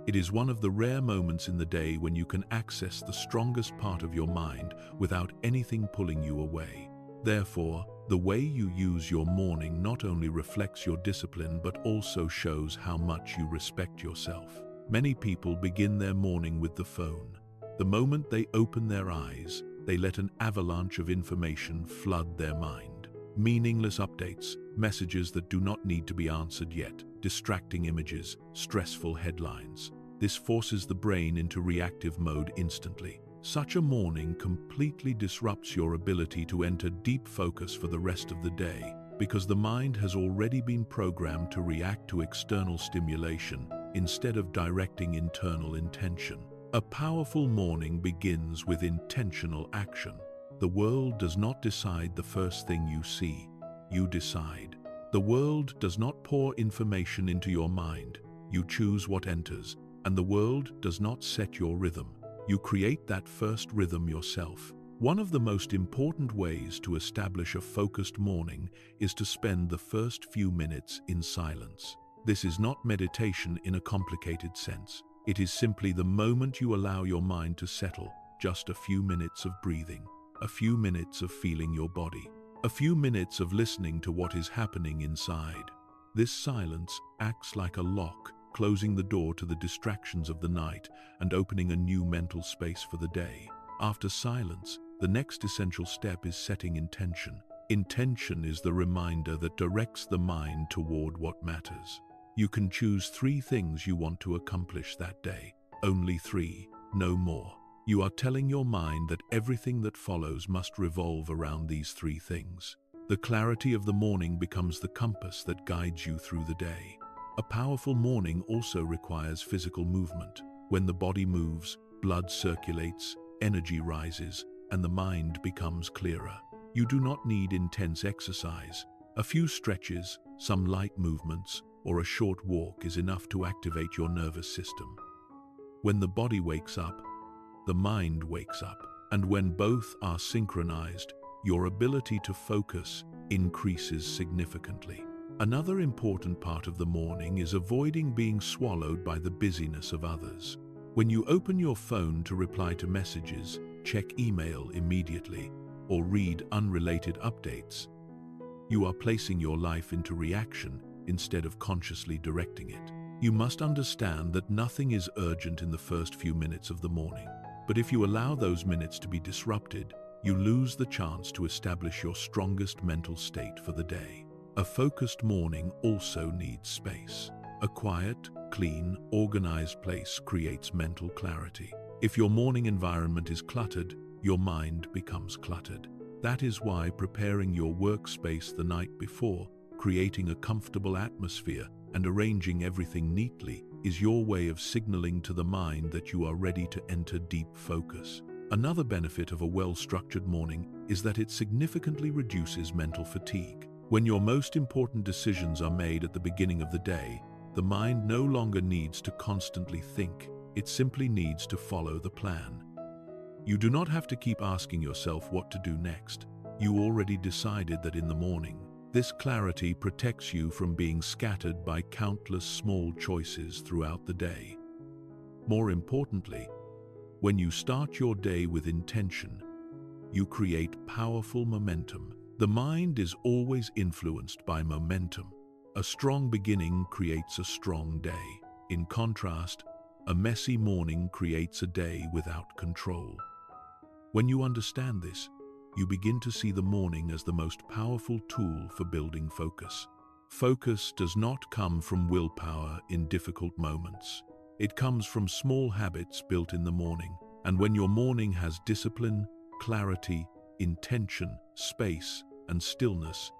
It is one of the rare moments in the day when you can access the strongest part of your mind without anything pulling you away. Therefore, the way you use your morning not only reflects your discipline but also shows how much you respect yourself. Many people begin their morning with the phone. The moment they open their eyes, they let an avalanche of information flood their mind. Meaningless updates, messages that do not need to be answered yet, distracting images, stressful headlines. This forces the brain into reactive mode instantly. Such a morning completely disrupts your ability to enter deep focus for the rest of the day, because the mind has already been programmed to react to external stimulation instead of directing internal intention. A powerful morning begins with intentional action. The world does not decide the first thing you see. You decide. The world does not pour information into your mind. You choose what enters, and the world does not set your rhythm. You create that first rhythm yourself. One of the most important ways to establish a focused morning is to spend the first few minutes in silence. This is not meditation in a complicated sense. It is simply the moment you allow your mind to settle, just a few minutes of breathing, a few minutes of feeling your body, a few minutes of listening to what is happening inside. This silence acts like a lock, closing the door to the distractions of the night and opening a new mental space for the day. After silence, the next essential step is setting intention. Intention is the reminder that directs the mind toward what matters. You can choose 3 things you want to accomplish that day. Only 3, no more. You are telling your mind that everything that follows must revolve around these 3 things. The clarity of the morning becomes the compass that guides you through the day. A powerful morning also requires physical movement. When the body moves, blood circulates, energy rises, and the mind becomes clearer. You do not need intense exercise. A few stretches, some light movements, or a short walk is enough to activate your nervous system. When the body wakes up, the mind wakes up, and when both are synchronized, your ability to focus increases significantly. Another important part of the morning is avoiding being swallowed by the busyness of others. When you open your phone to reply to messages, check email immediately, or read unrelated updates, you are placing your life into reaction instead of consciously directing it. You must understand that nothing is urgent in the first few minutes of the morning. But if you allow those minutes to be disrupted, you lose the chance to establish your strongest mental state for the day. A focused morning also needs space. A quiet, clean, organized place creates mental clarity. If your morning environment is cluttered, your mind becomes cluttered. That is why preparing your workspace the night before, creating a comfortable atmosphere, and arranging everything neatly is your way of signaling to the mind that you are ready to enter deep focus. Another benefit of a well-structured morning is that it significantly reduces mental fatigue. When your most important decisions are made at the beginning of the day, the mind no longer needs to constantly think. It simply needs to follow the plan. You do not have to keep asking yourself what to do next. You already decided that in the morning. This clarity protects you from being scattered by countless small choices throughout the day. More importantly, when you start your day with intention, you create powerful momentum. The mind is always influenced by momentum. A strong beginning creates a strong day. In contrast, a messy morning creates a day without control. When you understand this, you begin to see the morning as the most powerful tool for building focus. Focus does not come from willpower in difficult moments. It comes from small habits built in the morning. And when your morning has discipline, clarity, intention, space, and stillness,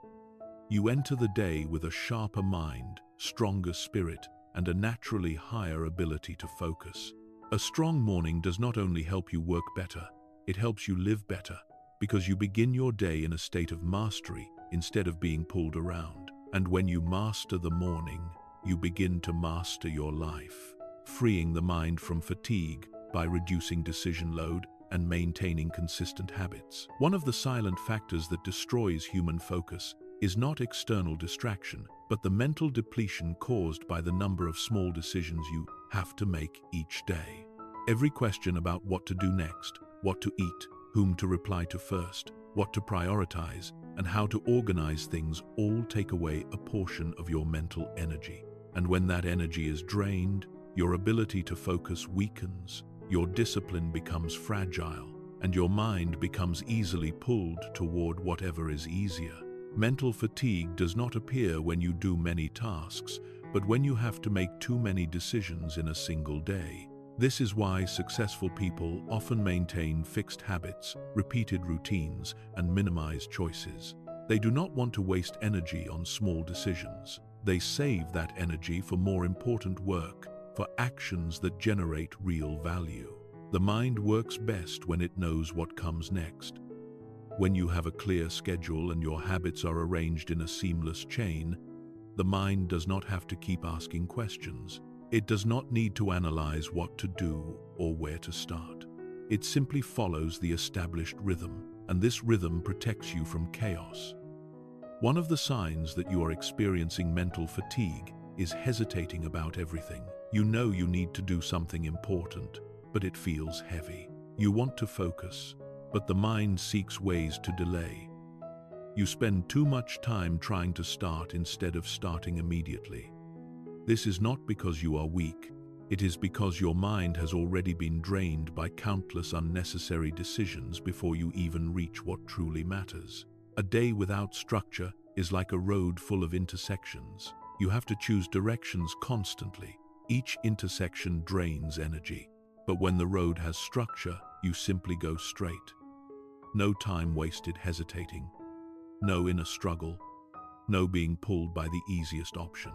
you enter the day with a sharper mind, stronger spirit, and a naturally higher ability to focus. A strong morning does not only help you work better, it helps you live better, because you begin your day in a state of mastery instead of being pulled around. And when you master the morning, you begin to master your life, freeing the mind from fatigue by reducing decision load and maintaining consistent habits. One of the silent factors that destroys human focus is not external distraction, but the mental depletion caused by the number of small decisions you have to make each day. Every question about what to do next, what to eat, whom to reply to first, what to prioritize, and how to organize things all take away a portion of your mental energy. And when that energy is drained, your ability to focus weakens, your discipline becomes fragile, and your mind becomes easily pulled toward whatever is easier. Mental fatigue does not appear when you do many tasks, but when you have to make too many decisions in a single day. This is why successful people often maintain fixed habits, repeated routines, and minimize choices. They do not want to waste energy on small decisions. They save that energy for more important work, for actions that generate real value. The mind works best when it knows what comes next. When you have a clear schedule and your habits are arranged in a seamless chain, the mind does not have to keep asking questions. It does not need to analyze what to do or where to start. It simply follows the established rhythm, and this rhythm protects you from chaos. One of the signs that you are experiencing mental fatigue is hesitating about everything. You know you need to do something important, but it feels heavy. You want to focus, but the mind seeks ways to delay. You spend too much time trying to start instead of starting immediately. This is not because you are weak. It is because your mind has already been drained by countless unnecessary decisions before you even reach what truly matters. A day without structure is like a road full of intersections. You have to choose directions constantly. Each intersection drains energy. But when the road has structure, you simply go straight. No time wasted hesitating. No inner struggle. No being pulled by the easiest option.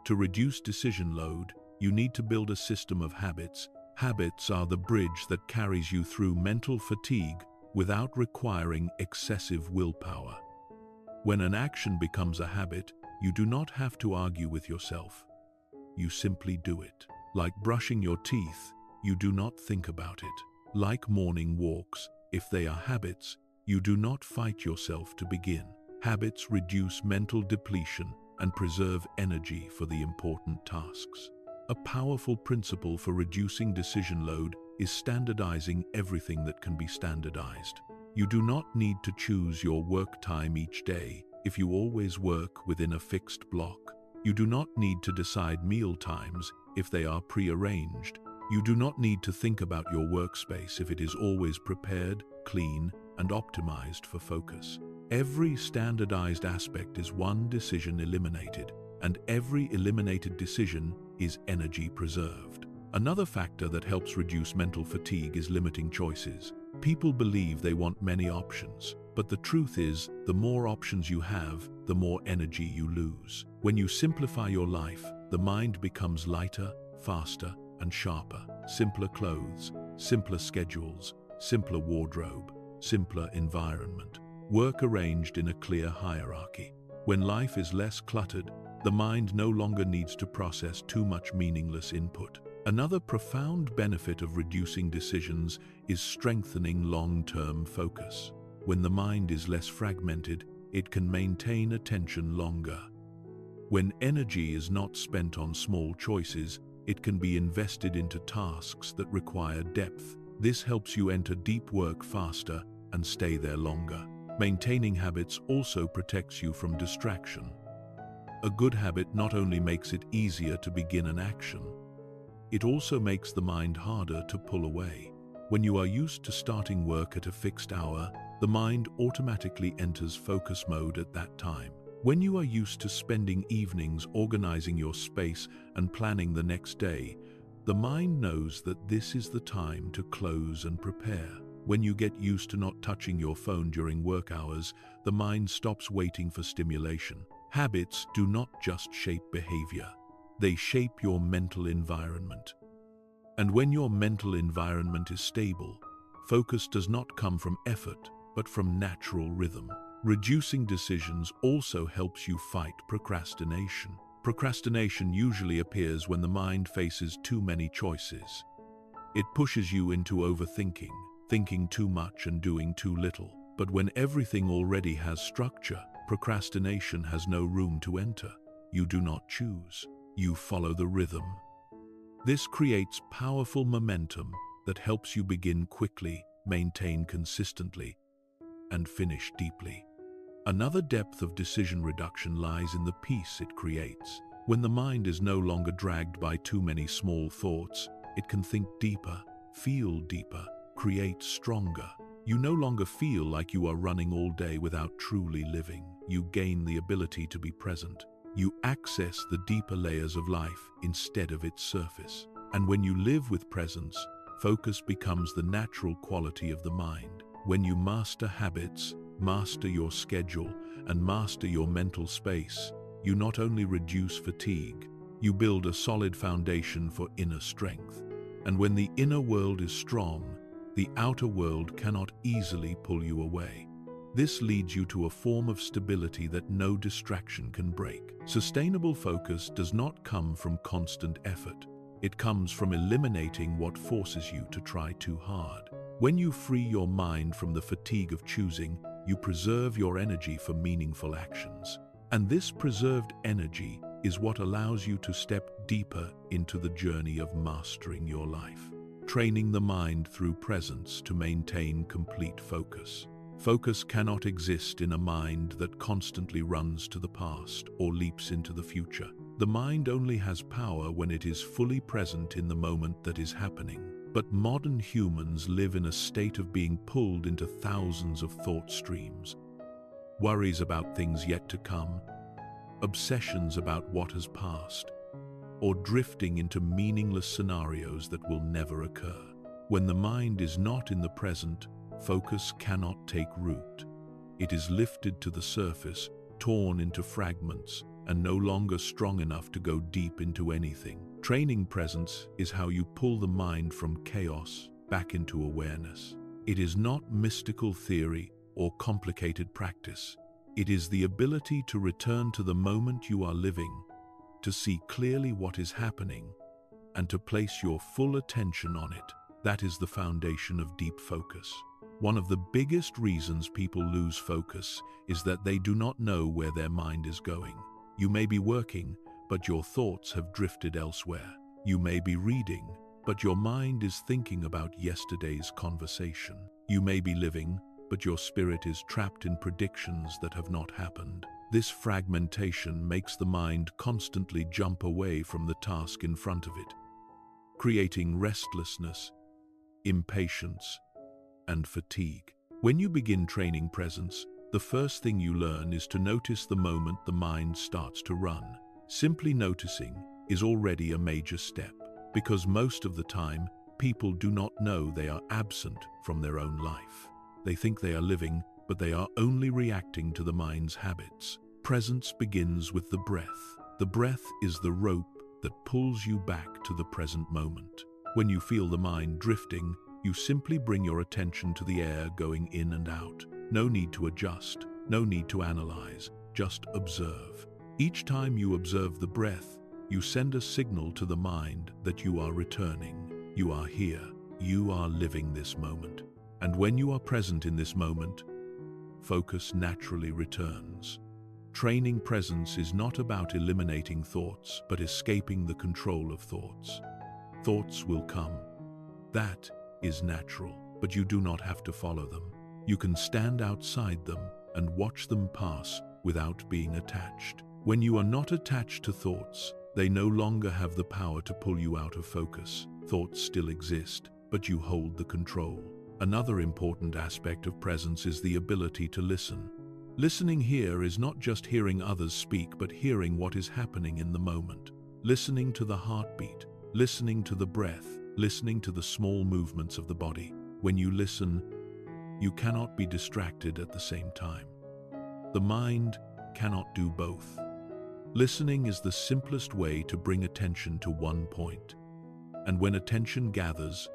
To reduce decision load, you need to build a system of habits. Habits are the bridge that carries you through mental fatigue without requiring excessive willpower. When an action becomes a habit, you do not have to argue with yourself. You simply do it. Like brushing your teeth, you do not think about it. Like morning walks, if they are habits, you do not fight yourself to begin. Habits reduce mental depletion and preserve energy for the important tasks. A powerful principle for reducing decision load is standardizing everything that can be standardized. You do not need to choose your work time each day if you always work within a fixed block. You do not need to decide meal times if they are pre-arranged. You do not need to think about your workspace if it is always prepared, clean, and optimized for focus. Every standardized aspect is one decision eliminated, and every eliminated decision is energy preserved. Another factor that helps reduce mental fatigue is limiting choices. People believe they want many options, but the truth is, the more options you have, the more energy you lose. When you simplify your life, the mind becomes lighter, faster, and sharper. Simpler clothes, simpler schedules, simpler wardrobe, simpler environment. Work arranged in a clear hierarchy. When life is less cluttered, the mind no longer needs to process too much meaningless input. Another profound benefit of reducing decisions is strengthening long-term focus. When the mind is less fragmented, it can maintain attention longer. When energy is not spent on small choices, it can be invested into tasks that require depth. This helps you enter deep work faster and stay there longer. Maintaining habits also protects you from distraction. A good habit not only makes it easier to begin an action, it also makes the mind harder to pull away. When you are used to starting work at a fixed hour, the mind automatically enters focus mode at that time. When you are used to spending evenings organizing your space and planning the next day, the mind knows that this is the time to close and prepare. When you get used to not touching your phone during work hours, the mind stops waiting for stimulation. Habits do not just shape behavior, they shape your mental environment. And when your mental environment is stable, focus does not come from effort, but from natural rhythm. Reducing decisions also helps you fight procrastination. Procrastination usually appears when the mind faces too many choices. It pushes you into overthinking, thinking too much and doing too little. But when everything already has structure, procrastination has no room to enter. You do not choose. You follow the rhythm. This creates powerful momentum that helps you begin quickly, maintain consistently, and finish deeply. Another depth of decision reduction lies in the peace it creates. When the mind is no longer dragged by too many small thoughts, it can think deeper, feel deeper, create stronger. You no longer feel like you are running all day without truly living. You gain the ability to be present. You access the deeper layers of life instead of its surface. And when you live with presence, focus becomes the natural quality of the mind. When you master habits, master your schedule, and master your mental space, you not only reduce fatigue, you build a solid foundation for inner strength. And when the inner world is strong, the outer world cannot easily pull you away. This leads you to a form of stability that no distraction can break. Sustainable focus does not come from constant effort. It comes from eliminating what forces you to try too hard. When you free your mind from the fatigue of choosing, you preserve your energy for meaningful actions. And this preserved energy is what allows you to step deeper into the journey of mastering your life, training the mind through presence to maintain complete focus. Focus cannot exist in a mind that constantly runs to the past or leaps into the future. The mind only has power when it is fully present in the moment that is happening. But modern humans live in a state of being pulled into thousands of thought streams. Worries about things yet to come, obsessions about what has passed, or drifting into meaningless scenarios that will never occur. When the mind is not in the present, focus cannot take root. It is lifted to the surface, torn into fragments, and no longer strong enough to go deep into anything. Training presence is how you pull the mind from chaos back into awareness. It is not mystical theory or complicated practice. It is the ability to return to the moment you are living, to see clearly what is happening, and to place your full attention on it. That is the foundation of deep focus. One of the biggest reasons people lose focus is that they do not know where their mind is going. You may be working, but your thoughts have drifted elsewhere. You may be reading, but your mind is thinking about yesterday's conversation. You may be living, but your spirit is trapped in predictions that have not happened. This fragmentation makes the mind constantly jump away from the task in front of it, creating restlessness, impatience, and fatigue. When you begin training presence, the first thing you learn is to notice the moment the mind starts to run. Simply noticing is already a major step, because most of the time, people do not know they are absent from their own life. They think they are living, but they are only reacting to the mind's habits. Presence begins with the breath. The breath is the rope that pulls you back to the present moment. When you feel the mind drifting, you simply bring your attention to the air going in and out. No need to adjust, no need to analyze, just observe. Each time you observe the breath, you send a signal to the mind that you are returning. You are here, you are living this moment. And when you are present in this moment, focus naturally returns. Training presence is not about eliminating thoughts, but escaping the control of thoughts. Thoughts will come. That is natural, but you do not have to follow them. You can stand outside them and watch them pass without being attached. When you are not attached to thoughts, they no longer have the power to pull you out of focus. Thoughts still exist, but you hold the control. Another important aspect of presence is the ability to listen. Listening here is not just hearing others speak, but hearing what is happening in the moment. Listening to the heartbeat, listening to the breath, listening to the small movements of the body. When you listen, you cannot be distracted at the same time. The mind cannot do both. Listening is the simplest way to bring attention to one point. And when attention gathers,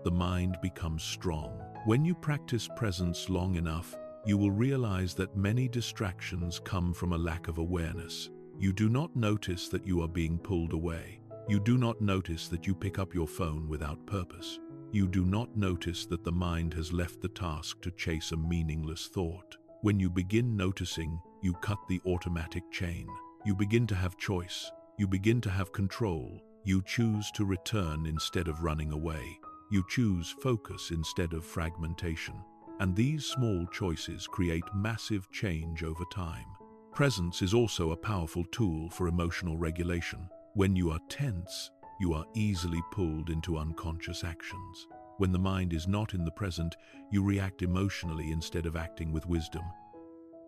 the mind becomes strong. When you practice presence long enough, you will realize that many distractions come from a lack of awareness. You do not notice that you are being pulled away. You do not notice that you pick up your phone without purpose. You do not notice that the mind has left the task to chase a meaningless thought. When you begin noticing, you cut the automatic chain. You begin to have choice. You begin to have control. You choose to return instead of running away. You choose focus instead of fragmentation. And these small choices create massive change over time. Presence is also a powerful tool for emotional regulation. When you are tense, you are easily pulled into unconscious actions. When the mind is not in the present, you react emotionally instead of acting with wisdom.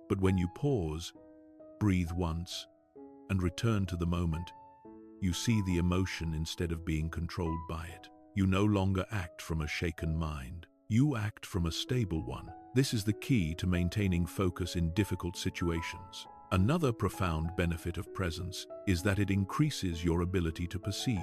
But when you pause, breathe once, and return to the moment, you see the emotion instead of being controlled by it. You no longer act from a shaken mind. You act from a stable one. This is the key to maintaining focus in difficult situations. Another profound benefit of presence is that it increases your ability to perceive.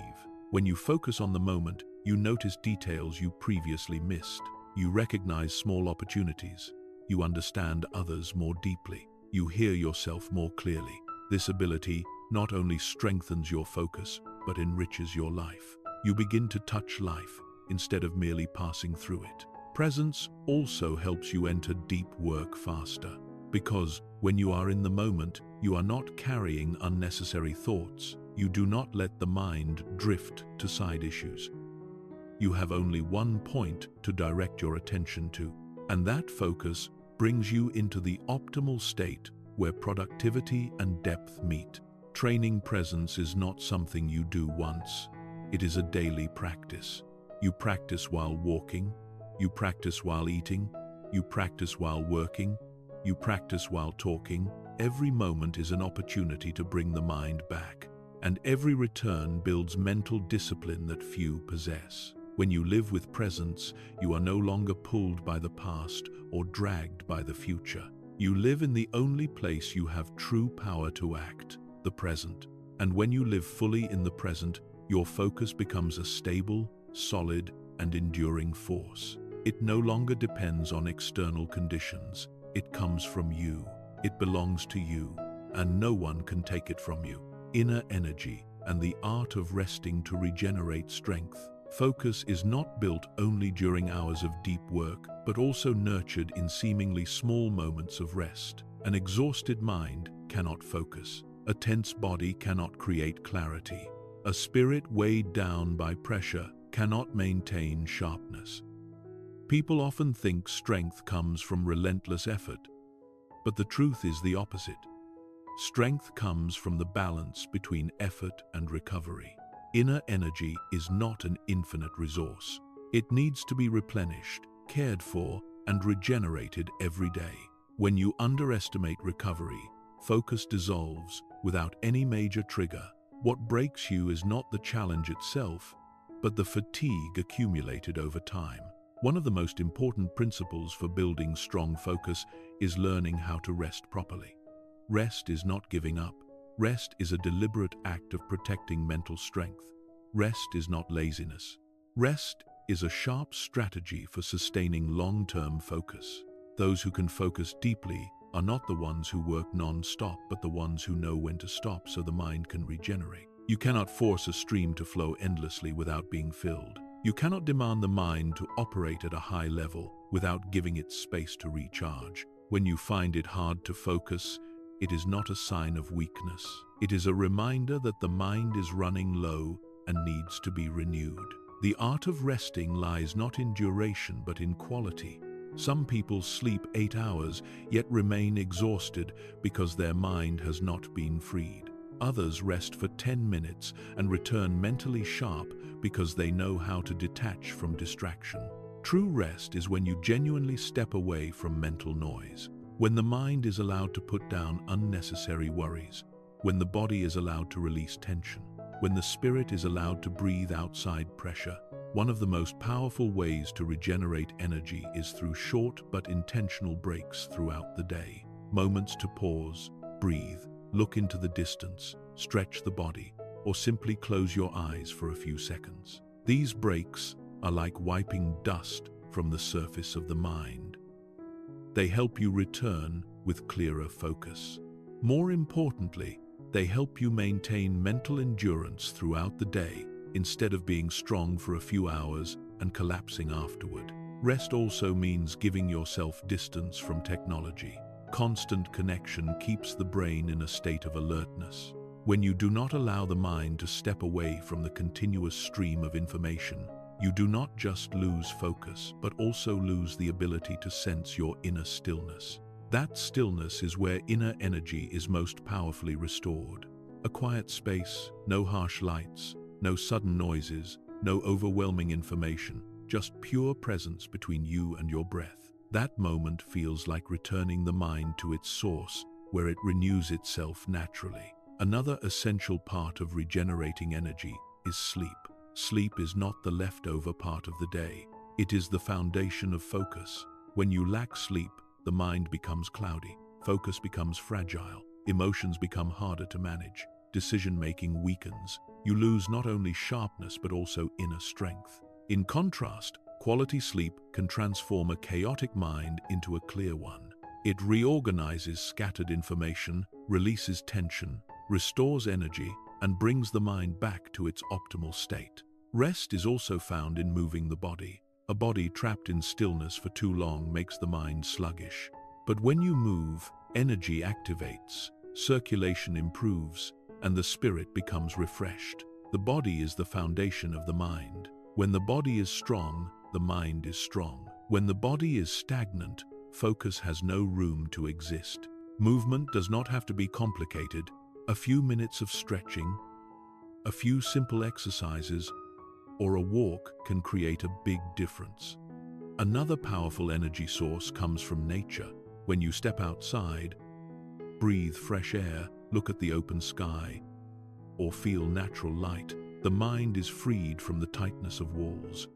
When you focus on the moment, you notice details you previously missed. You recognize small opportunities. You understand others more deeply. You hear yourself more clearly. This ability not only strengthens your focus, but enriches your life. You begin to touch life instead of merely passing through it. Presence also helps you enter deep work faster, because when you are in the moment, you are not carrying unnecessary thoughts. You do not let the mind drift to side issues. You have only one point to direct your attention to, and that focus brings you into the optimal state where productivity and depth meet. Training presence is not something you do once. It is a daily practice. You practice while walking, you practice while eating, you practice while working, you practice while talking. Every moment is an opportunity to bring the mind back, and every return builds mental discipline that few possess. When you live with presence, you are no longer pulled by the past or dragged by the future. You live in the only place you have true power to act, the present. And when you live fully in the present, your focus becomes a stable, solid, and enduring force. It no longer depends on external conditions. It comes from you. It belongs to you, and no one can take it from you. Inner energy and the art of resting to regenerate strength. Focus is not built only during hours of deep work, but also nurtured in seemingly small moments of rest. An exhausted mind cannot focus. A tense body cannot create clarity. A spirit weighed down by pressure cannot maintain sharpness. People often think strength comes from relentless effort, but the truth is the opposite. Strength comes from the balance between effort and recovery. Inner energy is not an infinite resource. It needs to be replenished, cared for, and regenerated every day. When you underestimate recovery, focus dissolves without any major trigger. What breaks you is not the challenge itself, but the fatigue accumulated over time. One of the most important principles for building strong focus is learning how to rest properly. Rest is not giving up. Rest is a deliberate act of protecting mental strength. Rest is not laziness. Rest is a sharp strategy for sustaining long-term focus. Those who can focus deeply are not the ones who work non-stop, but the ones who know when to stop so the mind can regenerate. You cannot force a stream to flow endlessly without being filled. You cannot demand the mind to operate at a high level without giving it space to recharge. When you find it hard to focus, it is not a sign of weakness. It is a reminder that the mind is running low and needs to be renewed. The art of resting lies not in duration but in quality. Some people sleep 8 hours yet remain exhausted because their mind has not been freed. Others rest for 10 minutes and return mentally sharp because they know how to detach from distraction. True rest is when you genuinely step away from mental noise, when the mind is allowed to put down unnecessary worries, when the body is allowed to release tension, when the spirit is allowed to breathe outside pressure. One of the most powerful ways to regenerate energy is through short but intentional breaks throughout the day. Moments to pause, breathe, look into the distance, stretch the body, or simply close your eyes for a few seconds. These breaks are like wiping dust from the surface of the mind. They help you return with clearer focus. More importantly, they help you maintain mental endurance throughout the day instead of being strong for a few hours and collapsing afterward. Rest also means giving yourself distance from technology. Constant connection keeps the brain in a state of alertness. When you do not allow the mind to step away from the continuous stream of information, you do not just lose focus, but also lose the ability to sense your inner stillness. That stillness is where inner energy is most powerfully restored. A quiet space, no harsh lights, no sudden noises, no overwhelming information, just pure presence between you and your breath. That moment feels like returning the mind to its source, where it renews itself naturally. Another essential part of regenerating energy is sleep. Sleep is not the leftover part of the day. It is the foundation of focus. When you lack sleep, the mind becomes cloudy, focus becomes fragile, emotions become harder to manage, decision-making weakens. You lose not only sharpness but also inner strength. In contrast, quality sleep can transform a chaotic mind into a clear one. It reorganizes scattered information, releases tension, restores energy, and brings the mind back to its optimal state. Rest is also found in moving the body. A body trapped in stillness for too long makes the mind sluggish. But when you move, energy activates, circulation improves, and the spirit becomes refreshed. The body is the foundation of the mind. When the body is strong, the mind is strong. When the body is stagnant, focus has no room to exist. Movement does not have to be complicated. A few minutes of stretching, a few simple exercises, or a walk can create a big difference. Another powerful energy source comes from nature. When you step outside, breathe fresh air, look at the open sky, or feel natural light, the mind is freed from the tightness of walls.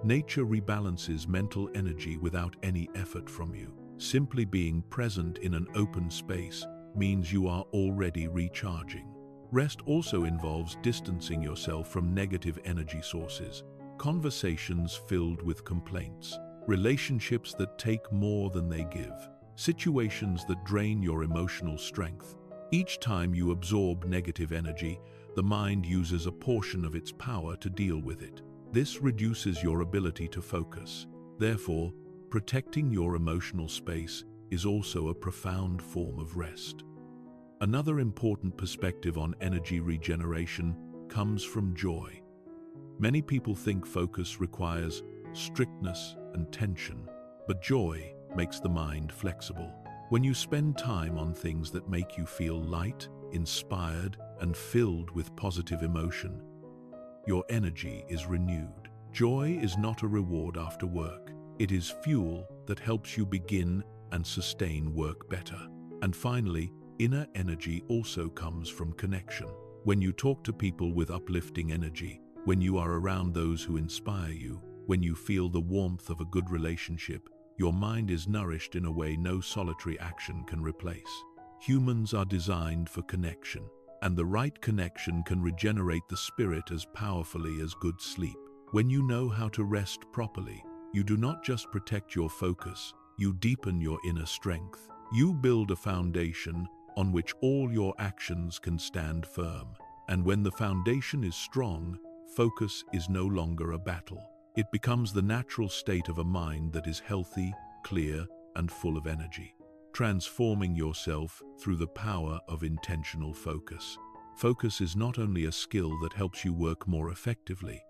Nature rebalances mental energy without any effort from you. Simply being present in an open space means you are already recharging. Rest also involves distancing yourself from negative energy sources, conversations filled with complaints, relationships that take more than they give, situations that drain your emotional strength. Each time you absorb negative energy, the mind uses a portion of its power to deal with it. This reduces your ability to focus. Therefore, protecting your emotional space is also a profound form of rest. Another important perspective on energy regeneration comes from joy. Many people think focus requires strictness and tension, but joy makes the mind flexible. When you spend time on things that make you feel light, inspired, and filled with positive emotion, your energy is renewed. Joy is not a reward after work. It is fuel that helps you begin and sustain work better. And finally, inner energy also comes from connection. When you talk to people with uplifting energy, when you are around those who inspire you, when you feel the warmth of a good relationship, your mind is nourished in a way no solitary action can replace. Humans are designed for connection, and the right connection can regenerate the spirit as powerfully as good sleep. When you know how to rest properly, you do not just protect your focus, you deepen your inner strength. You build a foundation on which all your actions can stand firm. And when the foundation is strong, focus is no longer a battle. It becomes the natural state of a mind that is healthy, clear, and full of energy. Transforming yourself through the power of intentional focus. Focus is not only a skill that helps you work more effectively.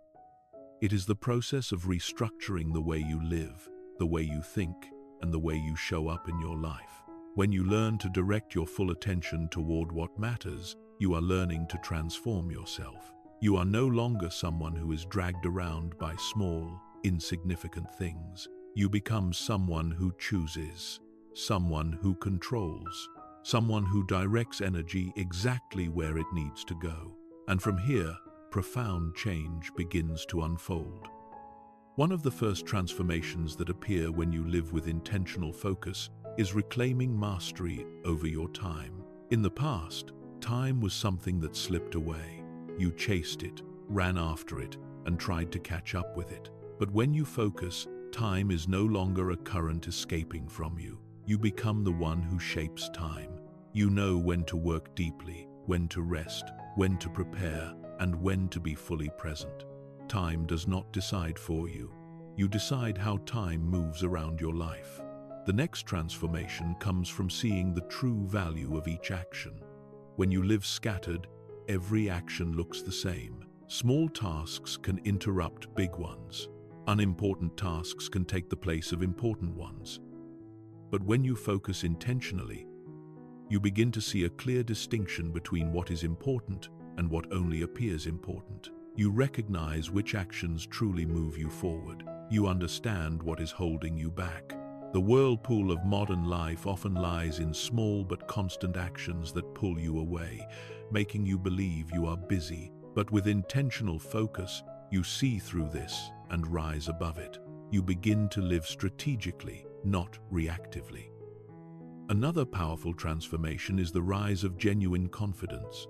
It is the process of restructuring the way you live, the way you think, and the way you show up in your life. When you learn to direct your full attention toward what matters, you are learning to transform yourself. You are no longer someone who is dragged around by small, insignificant things. You become someone who chooses, someone who controls, someone who directs energy exactly where it needs to go. And from here, profound change begins to unfold. One of the first transformations that appear when you live with intentional focus is reclaiming mastery over your time. In the past, time was something that slipped away. You chased it, ran after it, and tried to catch up with it. But when you focus, time is no longer a current escaping from you. You become the one who shapes time. You know when to work deeply, when to rest, when to prepare, and when to be fully present. Time does not decide for you. You decide how time moves around your life. The next transformation comes from seeing the true value of each action. When you live scattered, every action looks the same. Small tasks can interrupt big ones. Unimportant tasks can take the place of important ones. But when you focus intentionally, you begin to see a clear distinction between what is important and what only appears important. You recognize which actions truly move you forward. You understand what is holding you back. The whirlpool of modern life often lies in small but constant actions that pull you away, making you believe you are busy. But with intentional focus, you see through this and rise above it. You begin to live strategically, not reactively. Another powerful transformation is the rise of genuine confidence.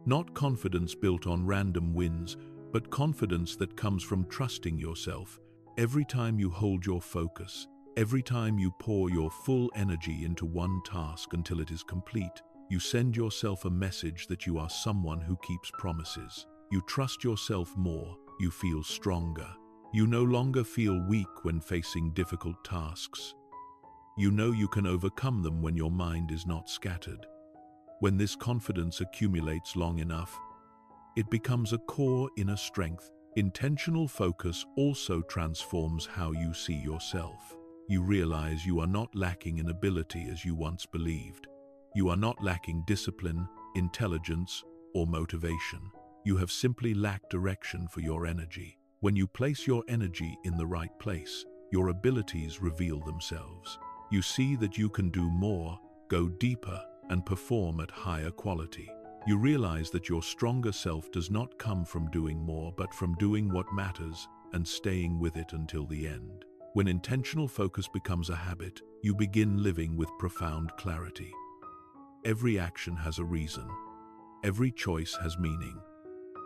Not confidence built on random wins, but confidence that comes from trusting yourself. Every time you hold your focus, every time you pour your full energy into one task until it is complete, you send yourself a message that you are someone who keeps promises. You trust yourself more, you feel stronger. You no longer feel weak when facing difficult tasks. You know you can overcome them when your mind is not scattered. When this confidence accumulates long enough, it becomes a core inner strength. Intentional focus also transforms how you see yourself. You realize you are not lacking in ability as you once believed. You are not lacking discipline, intelligence, or motivation. You have simply lacked direction for your energy. When you place your energy in the right place, your abilities reveal themselves. You see that you can do more, go deeper, and perform at higher quality. You realize that your stronger self does not come from doing more, but from doing what matters and staying with it until the end. When intentional focus becomes a habit, you begin living with profound clarity. Every action has a reason. Every choice has meaning.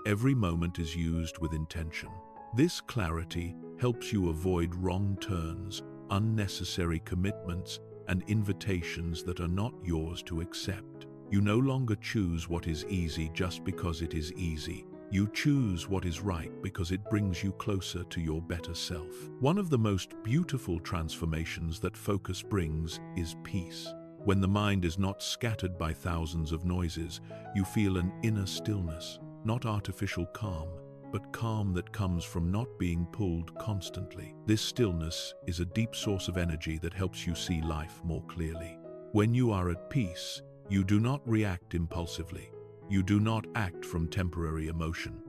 Every moment is used with intention. This clarity helps you avoid wrong turns, unnecessary commitments, and invitations that are not yours to accept. You no longer choose what is easy just because it is easy. You choose what is right because it brings you closer to your better self. One of the most beautiful transformations that focus brings is peace. When the mind is not scattered by thousands of noises, you feel an inner stillness, not artificial calm, but calm that comes from not being pulled constantly. This stillness is a deep source of energy that helps you see life more clearly. When you are at peace, you do not react impulsively. You do not act from temporary emotion.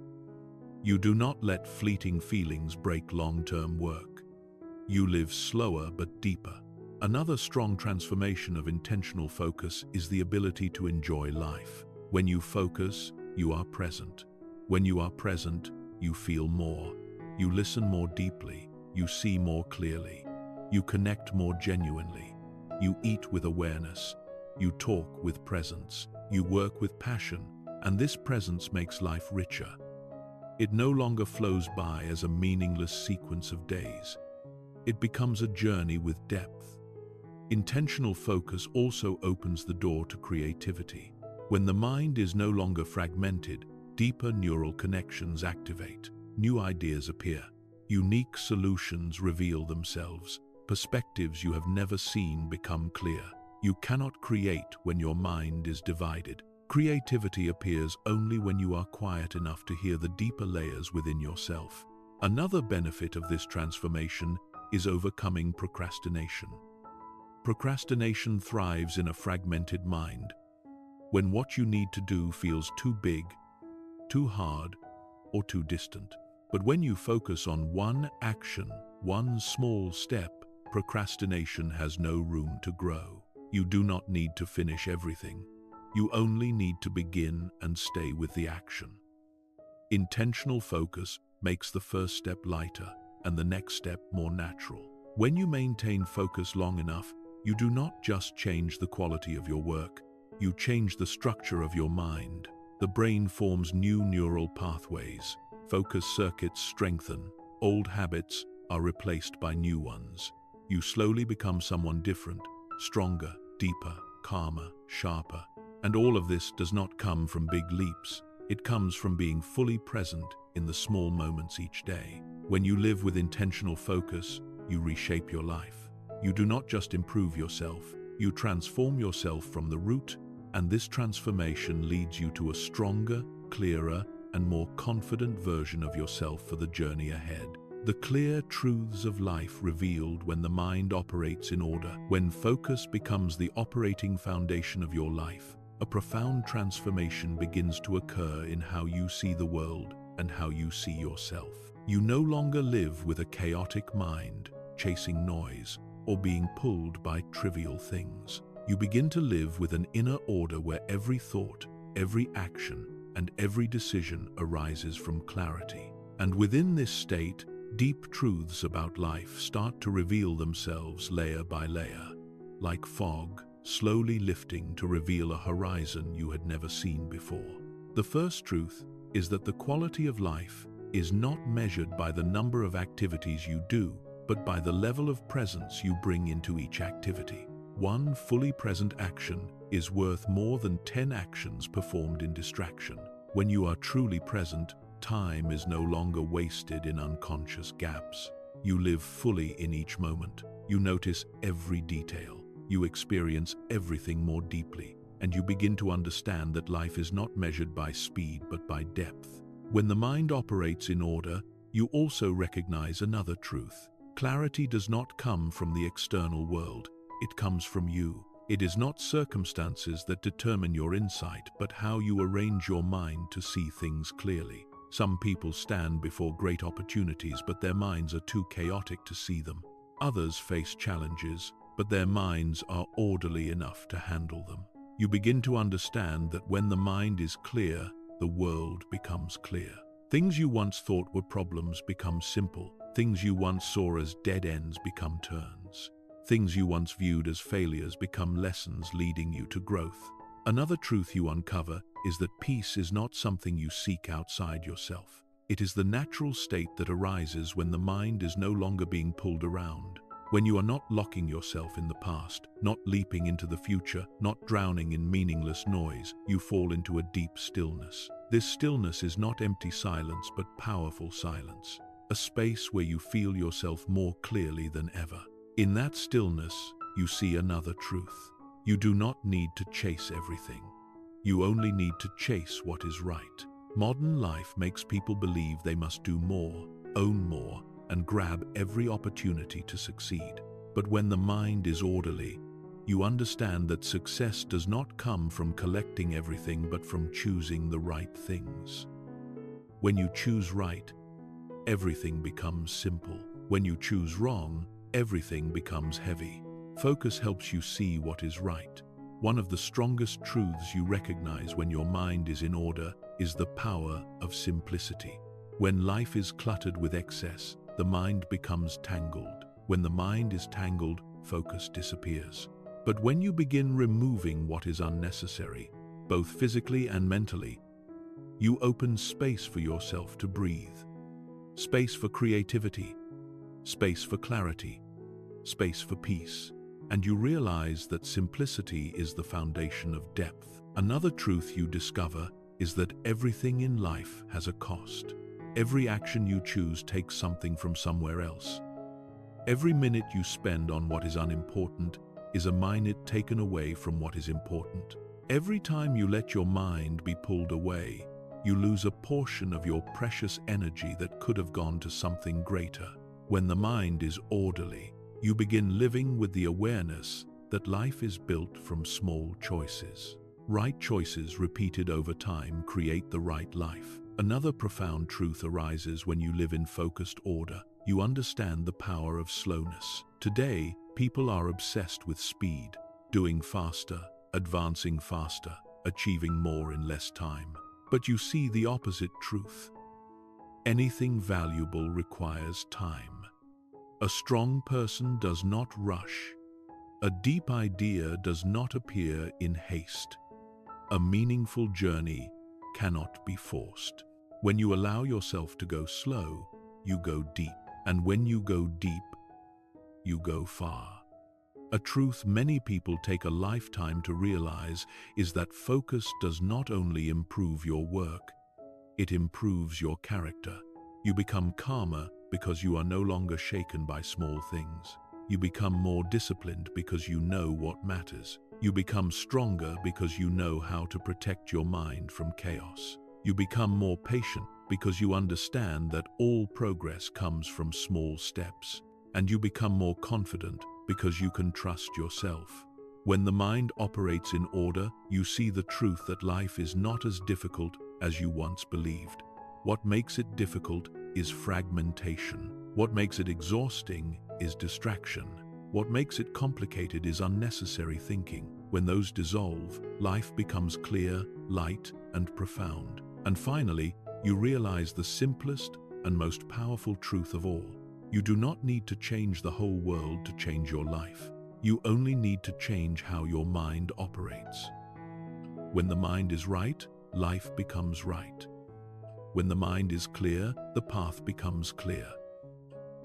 You do not let fleeting feelings break long-term work. You live slower but deeper. Another strong transformation of intentional focus is the ability to enjoy life. When you focus, you are present. When you are present, you feel more. You listen more deeply. You see more clearly. You connect more genuinely. You eat with awareness. You talk with presence. You work with passion. And this presence makes life richer. It no longer flows by as a meaningless sequence of days. It becomes a journey with depth. Intentional focus also opens the door to creativity. When the mind is no longer fragmented, deeper neural connections activate. New ideas appear. Unique solutions reveal themselves. Perspectives you have never seen become clear. You cannot create when your mind is divided. Creativity appears only when you are quiet enough to hear the deeper layers within yourself. Another benefit of this transformation is overcoming procrastination. Procrastination thrives in a fragmented mind. When what you need to do feels too big, too hard, or too distant. But when you focus on one action, one small step, procrastination has no room to grow. You do not need to finish everything. You only need to begin and stay with the action. Intentional focus makes the first step lighter and the next step more natural. When you maintain focus long enough, you do not just change the quality of your work, you change the structure of your mind. The brain forms new neural pathways. Focus circuits strengthen. Old habits are replaced by new ones. You slowly become someone different, stronger, deeper, calmer, sharper. And all of this does not come from big leaps. It comes from being fully present in the small moments each day. When you live with intentional focus, you reshape your life. You do not just improve yourself, you transform yourself from the root, and this transformation leads you to a stronger, clearer, and more confident version of yourself for the journey ahead. The clear truths of life revealed when the mind operates in order. When focus becomes the operating foundation of your life, a profound transformation begins to occur in how you see the world and how you see yourself. You no longer live with a chaotic mind, chasing noise, or being pulled by trivial things. You begin to live with an inner order where every thought, every action, and every decision arises from clarity. And within this state, deep truths about life start to reveal themselves layer by layer, like fog, slowly lifting to reveal a horizon you had never seen before. The first truth is that the quality of life is not measured by the number of activities you do, but by the level of presence you bring into each activity. One fully present action is worth more than 10 actions performed in distraction. When you are truly present, time is no longer wasted in unconscious gaps. You live fully in each moment. You notice every detail. You experience everything more deeply, and you begin to understand that life is not measured by speed but by depth. When the mind operates in order, you also recognize another truth. Clarity does not come from the external world. It comes from you. It is not circumstances that determine your insight, but how you arrange your mind to see things clearly. Some people stand before great opportunities, but their minds are too chaotic to see them. Others face challenges, but their minds are orderly enough to handle them. You begin to understand that when the mind is clear, the world becomes clear. Things you once thought were problems become simple. Things you once saw as dead ends become turns. Things you once viewed as failures become lessons leading you to growth. Another truth you uncover is that peace is not something you seek outside yourself. It is the natural state that arises when the mind is no longer being pulled around. When you are not locking yourself in the past, not leaping into the future, not drowning in meaningless noise, you fall into a deep stillness. This stillness is not empty silence but powerful silence, a space where you feel yourself more clearly than ever. In that stillness, you see another truth. You do not need to chase everything. You only need to chase what is right. Modern life makes people believe they must do more, own more, and grab every opportunity to succeed. But when the mind is orderly, you understand that success does not come from collecting everything but from choosing the right things. When you choose right, everything becomes simple. When you choose wrong, everything becomes heavy. Focus helps you see what is right. One of the strongest truths you recognize when your mind is in order is the power of simplicity. When life is cluttered with excess, the mind becomes tangled. When the mind is tangled, focus disappears. But when you begin removing what is unnecessary, both physically and mentally, you open space for yourself to breathe. Space for creativity, space for clarity, space for peace. And you realize that simplicity is the foundation of depth. Another truth you discover is that everything in life has a cost. Every action you choose takes something from somewhere else. Every minute you spend on what is unimportant is a minute taken away from what is important. Every time you let your mind be pulled away, you lose a portion of your precious energy that could have gone to something greater. When the mind is orderly, you begin living with the awareness that life is built from small choices. Right choices repeated over time create the right life. Another profound truth arises when you live in focused order. You understand the power of slowness. Today, people are obsessed with speed, doing faster, advancing faster, achieving more in less time. But you see the opposite truth. Anything valuable requires time. A strong person does not rush. A deep idea does not appear in haste. A meaningful journey cannot be forced. When you allow yourself to go slow, you go deep. And when you go deep, you go far. A truth many people take a lifetime to realize is that focus does not only improve your work, it improves your character. You become calmer because you are no longer shaken by small things. You become more disciplined because you know what matters. You become stronger because you know how to protect your mind from chaos. You become more patient because you understand that all progress comes from small steps. And you become more confident because you can trust yourself. When the mind operates in order, you see the truth that life is not as difficult as you once believed. What makes it difficult is fragmentation. What makes it exhausting is distraction. What makes it complicated is unnecessary thinking. When those dissolve, life becomes clear, light, and profound. And finally, you realize the simplest and most powerful truth of all. You do not need to change the whole world to change your life. You only need to change how your mind operates. When the mind is right, life becomes right. When the mind is clear, the path becomes clear.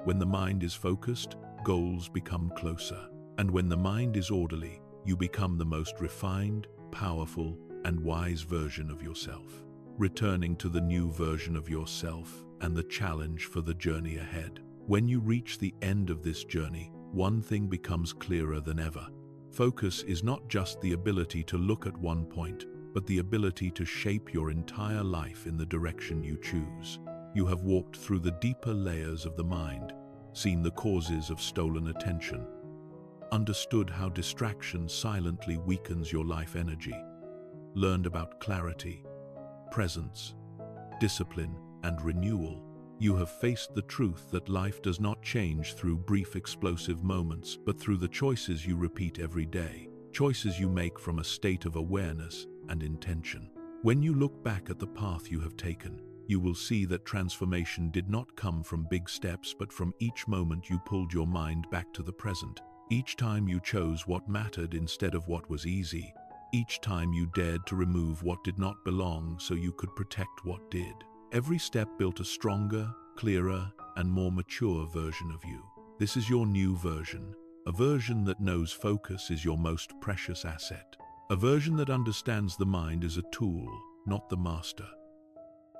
When the mind is focused, goals become closer. And when the mind is orderly, you become the most refined, powerful, and wise version of yourself. Returning to the new version of yourself and the challenge for the journey ahead. When you reach the end of this journey, one thing becomes clearer than ever. Focus is not just the ability to look at one point, but the ability to shape your entire life in the direction you choose. You have walked through the deeper layers of the mind, seen the causes of stolen attention, understood how distraction silently weakens your life energy, learned about clarity, presence, discipline, and renewal. You have faced the truth that life does not change through brief explosive moments, but through the choices you repeat every day, choices you make from a state of awareness and intention. When you look back at the path you have taken, you will see that transformation did not come from big steps, but from each moment you pulled your mind back to the present. Each time you chose what mattered instead of what was easy. Each time you dared to remove what did not belong so you could protect what did. Every step built a stronger, clearer, and more mature version of you. This is your new version, a version that knows focus is your most precious asset. A version that understands the mind as a tool, not the master.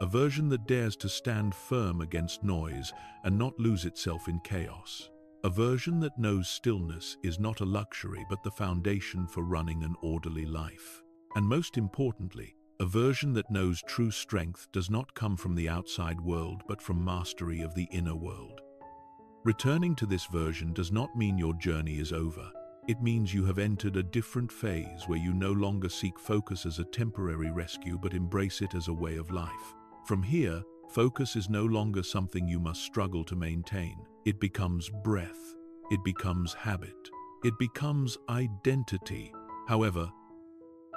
A version that dares to stand firm against noise and not lose itself in chaos. A version that knows stillness is not a luxury but the foundation for running an orderly life. And most importantly, a version that knows true strength does not come from the outside world but from mastery of the inner world. Returning to this version does not mean your journey is over. It means you have entered a different phase where you no longer seek focus as a temporary rescue but embrace it as a way of life. From here, focus is no longer something you must struggle to maintain. It becomes breath. It becomes habit. It becomes identity. However,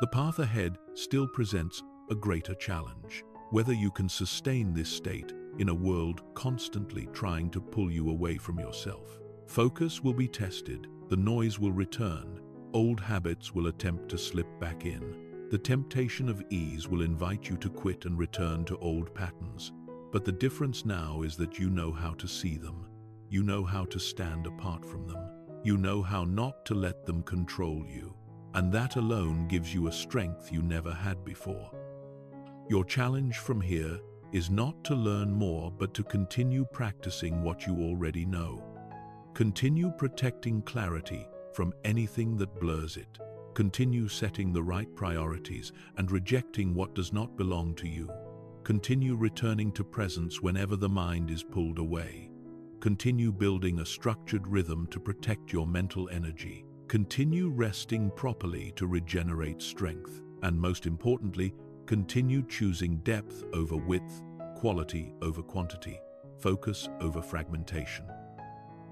the path ahead still presents a greater challenge. Whether you can sustain this state in a world constantly trying to pull you away from yourself. Focus will be tested. The noise will return. Old habits will attempt to slip back in. The temptation of ease will invite you to quit and return to old patterns. But the difference now is that you know how to see them. You know how to stand apart from them. You know how not to let them control you. And that alone gives you a strength you never had before. Your challenge from here is not to learn more but to continue practicing what you already know. Continue protecting clarity from anything that blurs it. Continue setting the right priorities and rejecting what does not belong to you. Continue returning to presence whenever the mind is pulled away. Continue building a structured rhythm to protect your mental energy. Continue resting properly to regenerate strength. And most importantly, continue choosing depth over width, quality over quantity, focus over fragmentation.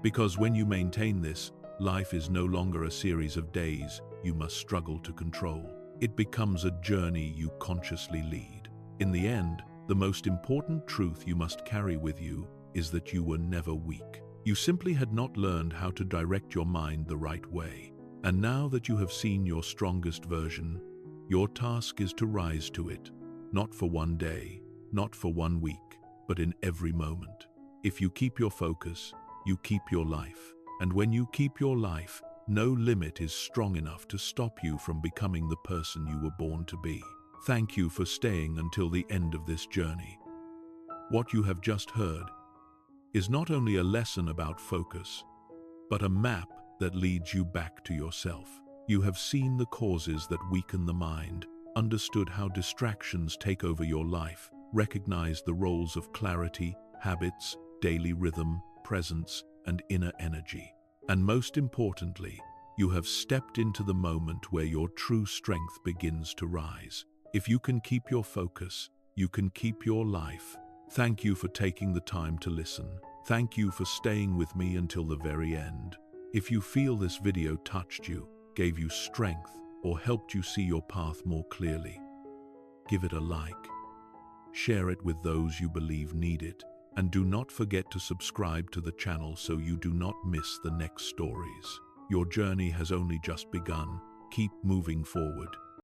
Because when you maintain this, life is no longer a series of days you must struggle to control. It becomes a journey you consciously lead. In the end, the most important truth you must carry with you is that you were never weak. You simply had not learned how to direct your mind the right way. And now that you have seen your strongest version, your task is to rise to it, not for one day, not for 1 week, but in every moment. If you keep your focus, you keep your life. And when you keep your life, no limit is strong enough to stop you from becoming the person you were born to be. Thank you for staying until the end of this journey. What you have just heard is not only a lesson about focus, but a map that leads you back to yourself. You have seen the causes that weaken the mind, understood how distractions take over your life, recognized the roles of clarity, habits, daily rhythm, presence, and inner energy. And most importantly, you have stepped into the moment where your true strength begins to rise. If you can keep your focus, you can keep your life. Thank you for taking the time to listen. Thank you for staying with me until the very end. If you feel this video touched you, gave you strength, or helped you see your path more clearly, give it a like. Share it with those you believe need it. And do not forget to subscribe to the channel so you do not miss the next stories. Your journey has only just begun. Keep moving forward.